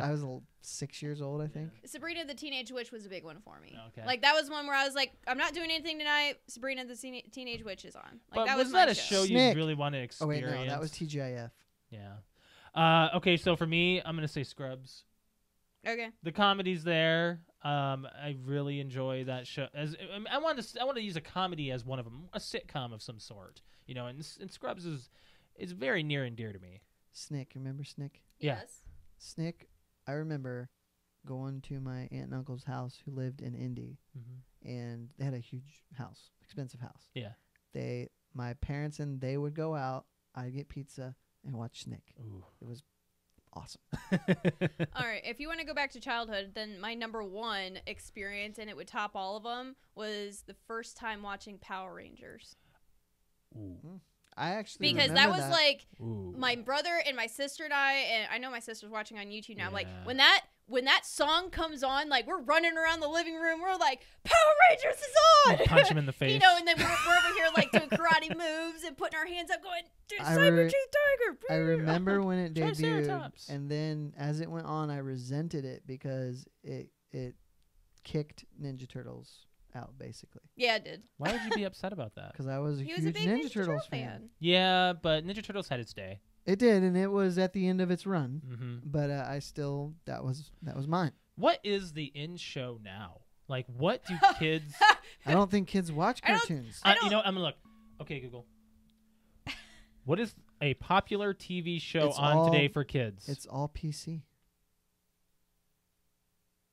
6 years old, I think. Sabrina the Teenage Witch was a big one for me. Okay. Like that was one where I was like, I'm not doing anything tonight. Sabrina the Teenage Witch is on. Like But that was was that my a show you Snick. really want to Oh experience? wait, no, that was TGIF. Yeah. Okay, so for me, I'm gonna say Scrubs. Okay. The comedy's there. I really enjoy that show. I want to use a comedy as one of them, a sitcom of some sort. You know, and Scrubs is very near and dear to me. Snick, remember Snick? Yeah. Yes. Snick, I remember going to my aunt and uncle's house who lived in Indy, Mm-hmm. and they had a huge house, expensive house. Yeah. My parents and they would go out. I'd get pizza and watch Snick. Ooh. It was awesome. All right. If you want to go back to childhood, then my number one experience, and it would top all of them, was the first time watching Power Rangers. Ooh. I actually Because that remember was like Ooh. my brother and my sister and I know my sister's watching on YouTube now. Like Yeah. when that song comes on, like we're running around the living room, we're like, Power Rangers is on! Punch him in the face. You know, and then we're over here like doing karate moves and putting our hands up going, I Saber re- Tooth Tiger! I remember when it debuted, Triceratops. and then as it went on, I resented it because it kicked Ninja Turtles out basically. Yeah, it did. Why would you be upset about that? Because I was a He huge was a big Ninja Turtles fan. Yeah, but Ninja Turtles had its day. It did, and it was at the end of its run. Mm-hmm. But I still that was mine. What is the in show now? Like, what do kids? I don't think kids watch I don't- cartoons. I don't- You know, I'm gonna look. Okay, Google. What is a popular TV show It's on all- today for kids? It's all PC.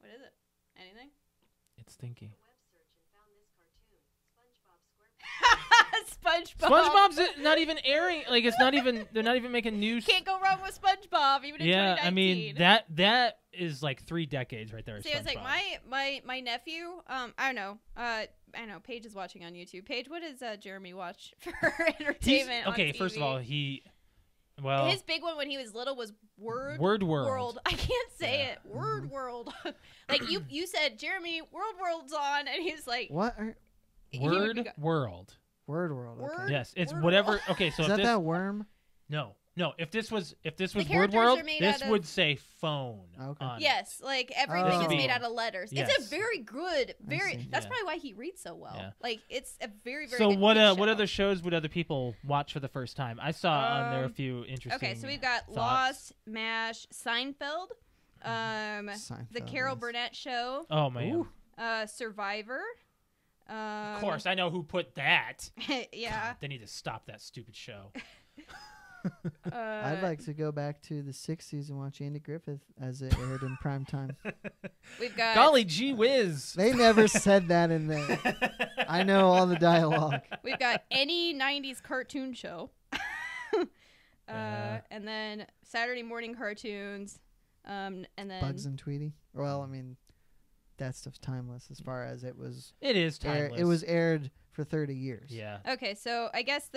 What is it? Anything? It's thinking. SpongeBob. SpongeBob's not even airing. Like, it's not even. They're not even making news. Can't go wrong with SpongeBob, even in Yeah, 2019. I mean that is like 3 decades right there. See, it's like my nephew. I don't know. Paige is watching on YouTube. Paige, what does Jeremy watch for entertainment? Okay, on first of TV? all, his big one when he was little was Word World. I can't say Yeah. it. Word World. Like you said, Jeremy, World's on, and he's like, What? he would be Word go- World. Word World. Okay. Word? Yes, it's Word whatever. World. Okay, so Is if that this that worm? no. If this was Word characters World, are made this out of- would say phone. Okay. On it. yes, like everything This is would made be- out of letters. Yes. It's a very good, see. That's Yeah. probably why he reads so well. Yeah. Like it's a very very. So good what? kid What show. other shows would other people watch for the first time? I saw on there a Um, few interesting. Okay, so we've got thoughts. Lost, MASH, Seinfeld, the Seinfeld, Carol yes. Burnett Show, Oh man. Ooh. Survivor. Of course, I know who put that. Yeah. They need to stop that stupid show. I'd like to go back to the 60s and watch Andy Griffith as it aired in prime time. We've got Golly gee whiz. They never said that in there. I know all the dialogue. We've got any '90s cartoon show, Yeah. and then Saturday morning cartoons, and then Bugs and Tweety. Well, I mean, that stuff's timeless as far as it was. It is timeless. It was aired for 30 years. Yeah. Okay, so I guess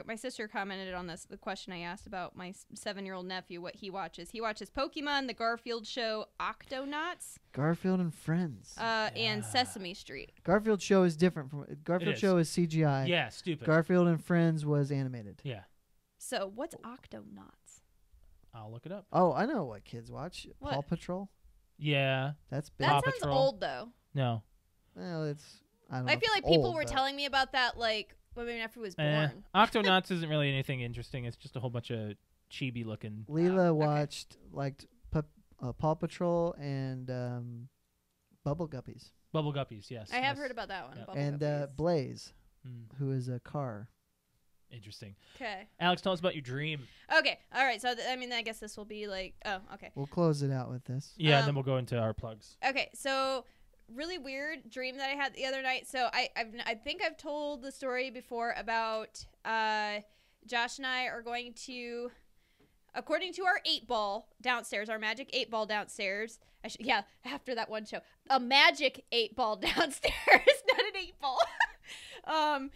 my sister commented on the question I asked about my 7-year-old nephew, what he watches. He watches Pokemon, The Garfield Show, Octonauts, Garfield and Friends. and Yeah. Sesame Street. Garfield Show is different from Garfield is. Show is CGI. Yeah. Stupid. Garfield and Friends was animated. yeah. So what's Octonauts? I'll look it up. Oh, I know what kids watch. What? Paw Patrol. Yeah. That's big. That Paw sounds Patrol. old though. No. Well, it's. I don't know I if feel it's like people old, were but telling me about that like when my nephew was born. Octonauts isn't really anything interesting. It's just a whole bunch of chibi looking. Leela okay. liked Paw Patrol and Bubble Guppies Bubble Guppies. Yes. I have yes. heard about that one. Yeah. Bubble and Guppies. Blaze, Mm, who is a car. interesting. Okay. Alex, tell us about your dream. Okay. All right. So I mean, I guess this will be like. Oh, okay. We'll close it out with this. Yeah, and then Um, we'll go into our plugs. Okay. So really weird dream that I had the other night. So I think I've told the story before about Josh and I are going to, according to our 8-ball downstairs, our magic 8-ball downstairs. After that one show, a magic 8-ball downstairs, not an 8-ball.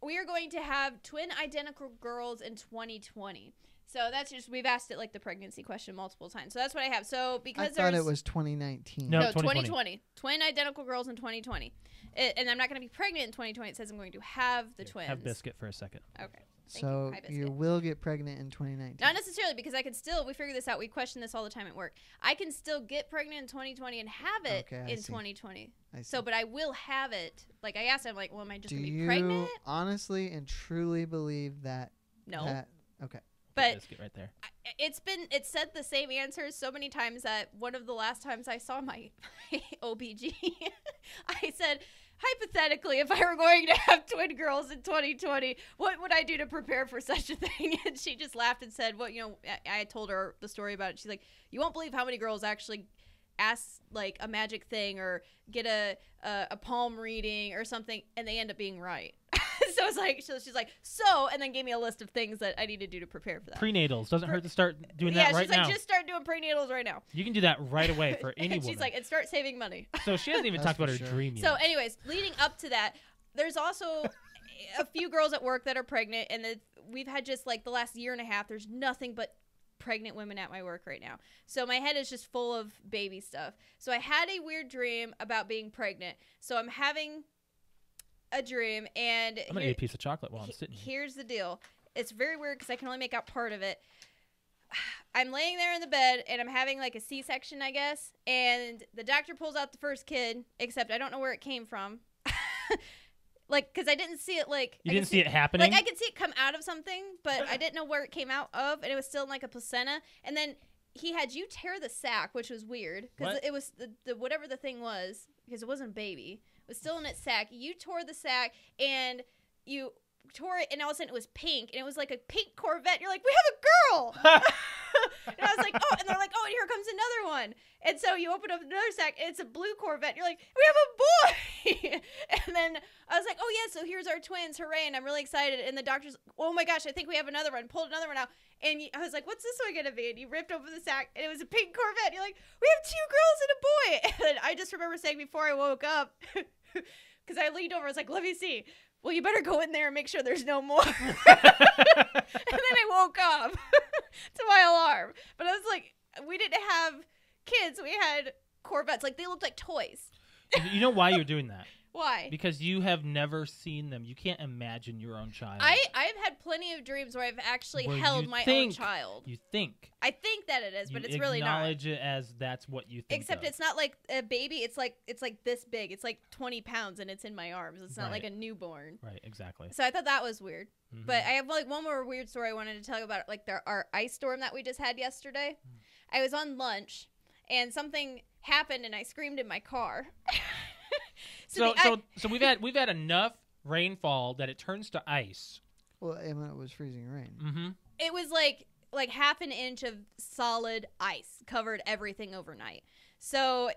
We are going to have twin identical girls in 2020. So that's just, we've asked it like the pregnancy question multiple times. So that's what I have. So because I thought it was 2019. No, 2020. Twin identical girls in 2020. And I'm not going to be pregnant in 2020. It says I'm going to have the twins. Have Biscuit for a second. Okay. So you will get pregnant in 2019. Not necessarily, because I can still, we figured this out. We question this all the time at work. I can still get pregnant in 2020 and have it in 2020. So, but I will have it. Like I asked him, like, well, am I just going to be pregnant? Do you honestly and truly believe that? No. Okay. But Biscuit right there. It's said the same answers so many times that one of the last times I saw my OBG, I said, hypothetically, if I were going to have twin girls in 2020, what would I do to prepare for such a thing? And she just laughed and said, well, you know, I told her the story about it. She's like, you won't believe how many girls actually ask like a magic thing or get a palm reading or something, and they end up being right. So it's like, so she's like, and then gave me a list of things that I need to do to prepare for that. Prenatals. Doesn't hurt to start doing that right now. Yeah, she's like, just start doing prenatals right now. You can do that right away for any woman. She's like, and start saving money. So she hasn't even talked about her dream yet. So anyways, leading up to that, there's also a few girls at work that are pregnant, and we've had just like the last year and a half, there's nothing but pregnant women at my work right now. So my head is just full of baby stuff. So I had a weird dream about being pregnant. So I'm having a dream, and I'm gonna eat a piece of chocolate while I'm sitting here. Here's the deal. It's very weird because I can only make out part of it. I'm laying there in the bed, and I'm having like a C-section, I guess, and the doctor pulls out the first kid, except I don't know where it came from. Like, because I didn't see it, like... You didn't see it happening? Like, I could see it come out of something, but I didn't know where it came out of, and it was still in like a placenta. And then he had you tear the sac, which was weird, because it was the whatever the thing was, because it wasn't baby. It was still in its sac. You tore the sac, and you tore it, and all of a sudden it was pink, and it was like a pink Corvette. You're like, we have a girl! And I was like, oh, and they're like, oh, and here comes another one. And so you open up another sack, and it's a blue Corvette. You're like, we have a boy! And then I was like, oh, yeah, so here's our twins. Hooray. And I'm really excited. And the doctor's, oh, my gosh, I think we have another one. Pulled another one out. And I was like, what's this one going to be? And you ripped open the sack, and it was a pink Corvette. You're like, we have 2 girls and a boy. And I just remember saying before I woke up, because I leaned over, I was like, let me see. Well, you better go in there and make sure there's no more. And then I woke up to my alarm. But I was like, we didn't have kids. We had Corvettes. Like, they looked like toys. You know why you're doing that? Why? Because you have never seen them. You can't imagine your own child. I've had plenty of dreams where I've actually held my own child. You think. I think that it is, but it's You really not. acknowledge it as that's what you think. Except it's not like a baby. It's like this big. It's like 20 pounds, and it's in my arms. It's not like a newborn. Right, exactly. So I thought that was weird. Mm-hmm. But I have like one more weird story I wanted to tell you about, like our ice storm that we just had yesterday. I was on lunch, and something happened, and I screamed in my car. So we've had enough rainfall that it turns to ice. Well, I mean, it was freezing rain. Mm-hmm. It was like half an inch of solid ice covered everything overnight. So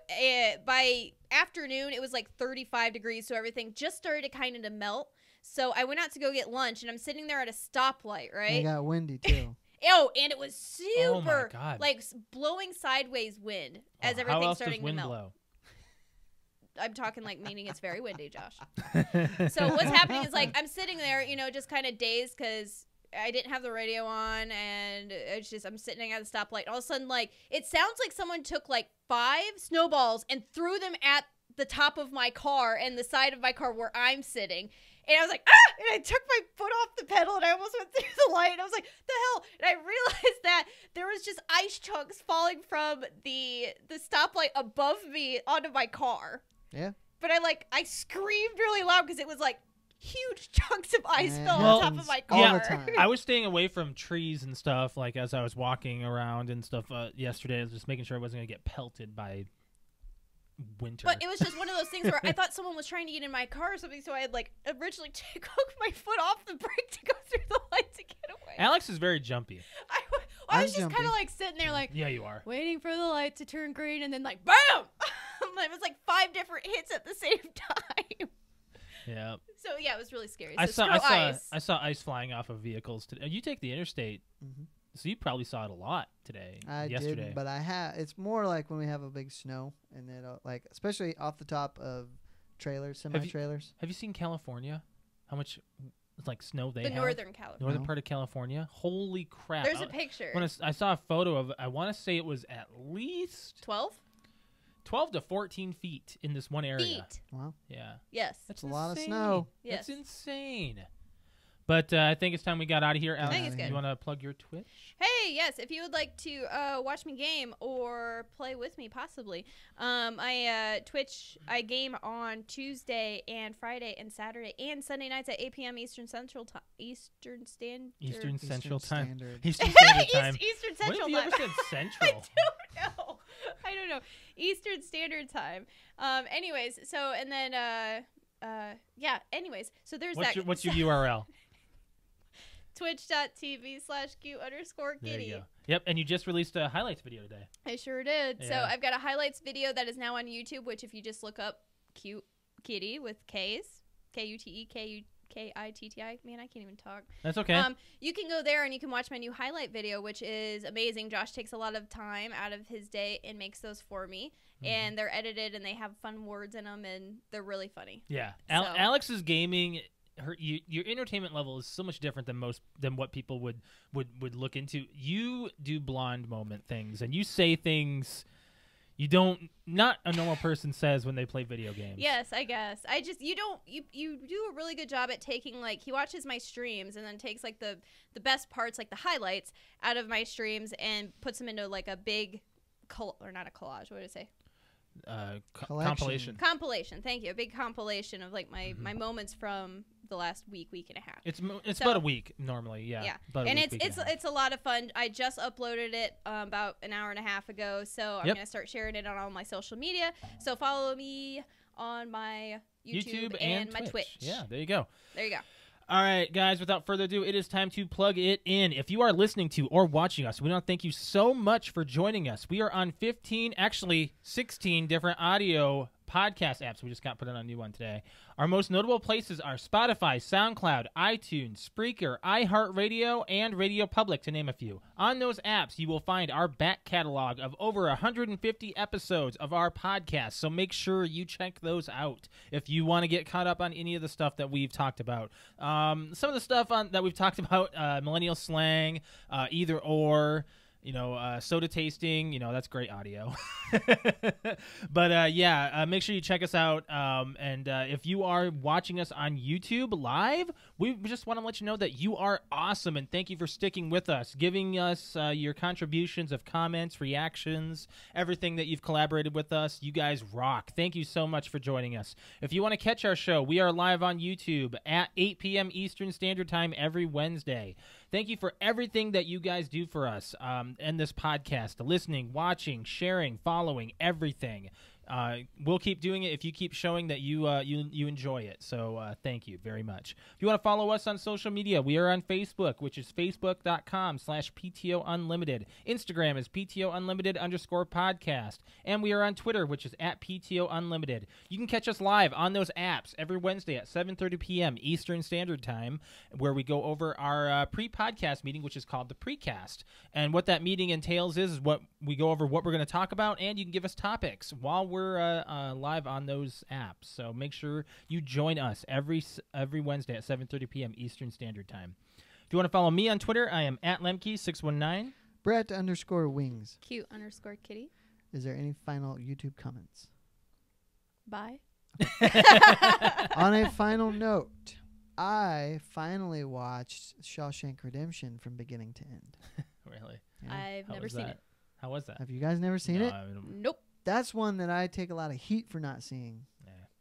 by afternoon, it was like 35 degrees, so everything just started to kind of melt. So I went out to go get lunch, and I'm sitting there at a stoplight, right? It got windy, too. Oh, and it was super, oh my God. like blowing sideways wind as everything's starting to melt. Blow? I'm talking like meaning it's very windy, Josh. So what's happening is like I'm sitting there, just kind of dazed because I didn't have the radio on, and it's just I'm sitting at the stoplight. All of a sudden, like it sounds like someone took like 5 snowballs and threw them at the top of my car and the side of my car where I'm sitting. And I was like, ah! And I took my foot off the pedal, and I almost went through the light. And I was like, the hell? And I realized that there was just ice chunks falling from the stoplight above me onto my car. Yeah. But I screamed really loud because it was like huge chunks of ice fell well, on top of my car. All the time. I was staying away from trees and stuff, like as I was walking around and stuff yesterday. I was just making sure I wasn't going to get pelted by winter. But it was just one of those things where I thought someone was trying to get in my car or something, so I had originally took my foot off the brake to go through the light to get away. Alex is very jumpy. I was just kind of sitting there Yeah, you are. waiting for the light to turn green, and then bam! It was like 5 different hits at the same time. Yeah. So yeah, it was really scary. So I ice. saw ice flying off of vehicles today. You take the interstate, so you probably saw it a lot today. I yesterday. did, but I have. It's more like when we have a big snow, and then like especially off the top of trailers, semi-trailers. Have you seen California? How much like snow they have? Northern California. Northern part of California. Holy crap! There's a picture. When I saw a photo of, I want to say it was at least 12 to 14 feet in this one area. feet. Wow. Yeah. Yes. That's a lot of insane. snow. Yes. That's insane. But I think it's time we got out of here. Alex, I think it's good. You want to plug your Twitch? Hey, yes. If you would like to watch me game or play with me, possibly, I game on Tuesday and Friday and Saturday and Sunday nights at 8 p.m. Eastern Central Time. Eastern Standard. Eastern Central Time. Standard. Eastern Standard Time. Eastern When Central have you Time. ever said Central? I don't know. Eastern Standard Time. Anyways, so and then yeah. Anyways, so there's What's your URL? Twitch.tv/Q_Kitty. There you go. Yep, and you just released a highlights video today. I sure did. So Yeah. I've got a highlights video that is now on YouTube, which if you just look up Cute Kitty with K's, KUTEKUKITTI. Man, I can't even talk. That's okay. You can go there and you can watch my new highlight video, which is amazing. Josh takes a lot of time out of his day and makes those for me. And they're edited and they have fun words in them and they're really funny. Yeah. So- Alex's gaming, your entertainment level is so much different than what people would look into. You do blonde moment things and you say things not a normal person says when they play video games. Yes, I guess. You do a really good job at taking, like, he watches my streams and then takes like the best parts, like the highlights out of my streams and puts them into like a big or not a collage, what did I say? Compilation. Thank you. A big compilation of like my moments from the last week and a half. It's about a week normally, yeah. Yeah, About and a week, it's a lot of fun. I just uploaded it about an hour and a half ago, so I'm gonna start sharing it on all my social media. So follow me on my YouTube and my Twitch. Yeah, there you go. There you go. All right, guys, without further ado, it is time to plug it in. If you are listening to or watching us, we want to thank you so much for joining us. We are on 16 different audio podcast apps. We just got put on a new one today. Our most notable places are Spotify, SoundCloud, iTunes, Spreaker, iHeartRadio, and Radio Public, to name a few. On those apps, you will find our back catalog of over 150 episodes of our podcast, so make sure you check those out if you want to get caught up on any of the stuff that we've talked about. Some of the stuff that we've talked about, millennial slang, either or, soda tasting, that's great audio. But make sure you check us out. And if you are watching us on YouTube live, we just want to let you know that you are awesome. And thank you for sticking with us, giving us your contributions of comments, reactions, everything that you've collaborated with us. You guys rock. Thank you so much for joining us. If you want to catch our show, we are live on YouTube at 8 p.m. Eastern Standard Time every Wednesday. Thank you for everything that you guys do for us and this podcast, listening, watching, sharing, following, everything. We'll keep doing it if you keep showing that you enjoy it. So thank you very much. If you want to follow us on social media, we are on Facebook, which is facebook.com/PTOUnlimited. Instagram is PTOUnlimited_podcast. And we are on Twitter, which is at PTOUnlimited. You can catch us live on those apps every Wednesday at 7:30 p.m. Eastern Standard Time, where we go over our pre-podcast meeting, which is called the Precast. And what that meeting entails is what we go over what we're going to talk about, and you can give us topics while we're live on those apps. So make sure you join us every Wednesday at 7:30 p.m. Eastern Standard Time. If you want to follow me on Twitter, I am at Lemke619. Brett_Wings. Cute_Kitty. Is there any final YouTube comments? Bye. On a final note, I finally watched Shawshank Redemption from beginning to end. Really? Yeah. I've never seen it. How was that? Have you guys never seen it? Nope. That's one that I take a lot of heat for not seeing.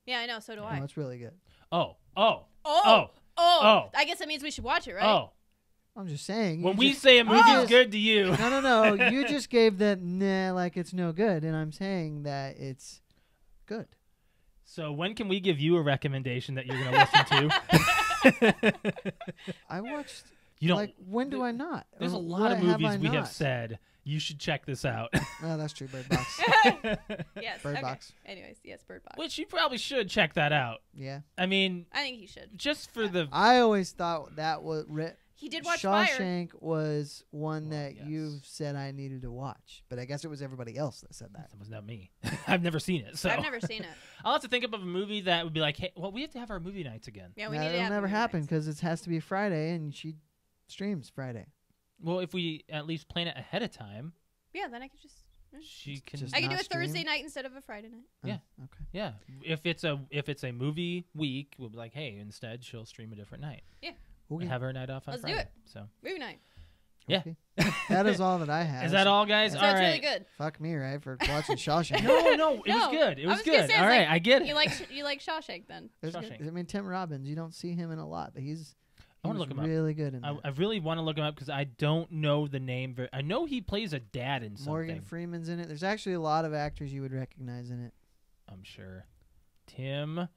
Yeah, I know. So do Oh, I. it's really good. Oh. I guess that means we should watch it, right? Oh. I'm just saying. When we say a movie is good to you. No. You just gave that nah like it's no good, and I'm saying that it's good. So when can we give you a recommendation that you're going to listen to? I watched. You don't. Like, when do I not? There's a Or lot what of have movies I we have not? said You should check this out. Oh, that's true. Bird Box. Yes. Bird okay. Box. Anyways, yes, Bird Box. Which you probably should check that out. Yeah. I mean, I think he should. just for the I always thought that was He did watch Fire. Shawshank was one Well, that yes. you said I needed to watch, but I guess it was everybody else that said that. that was not me. I've never seen it, so I've never seen it. I'll have to think of a movie that would be like, hey, well, we have to have our movie nights again. Yeah, we need to That'll have never movie happen nights. because it has to be Friday, and she streams Friday. Well, if we at least plan it ahead of time, Yeah, then I could just. she can. Just I can do not a Thursday stream? night instead of a Friday night. Oh, Yeah. Okay. Yeah, if it's a movie week, we'll be like, hey, instead she'll stream a different night. Okay. Have her night off on Let's do Friday. it. So Movie night. Yeah. Okay. That is all that I have. is that all, guys? So All it's right. really good. Fuck me, right? For watching Shawshank. No, it was No, good. It I was was gonna good. say, All it's right, like, I get it. You like Shawshank then? There's Shawshank. I mean, Tim Robbins. You don't see him in a lot, but I wanna was look him up. really good in I that. really want to look him up because I don't know the name. I know he plays a dad in something. Morgan Freeman's in it. There's actually a lot of actors you would recognize in it. I'm sure. Tim,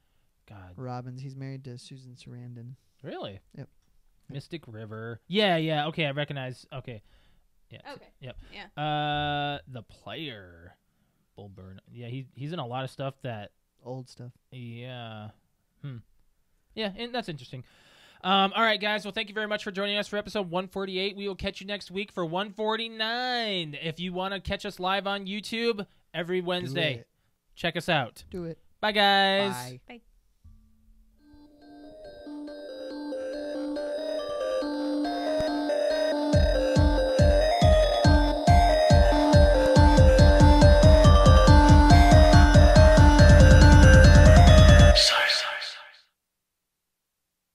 God, Robbins. He's married to Susan Sarandon. really? Yep. Mystic River. Yeah. Okay, I recognize. Okay. Yeah. Okay. Yep. Yeah. The Player, Bull Burn. Yeah, he's in a lot of stuff that. Old stuff. Yeah. Yeah, and that's interesting. All right, guys. Well, thank you very much for joining us for episode 148. We will catch you next week for 149. If you want to catch us live on YouTube every Wednesday, it. check us out. Do it. Bye, guys. Bye. Bye.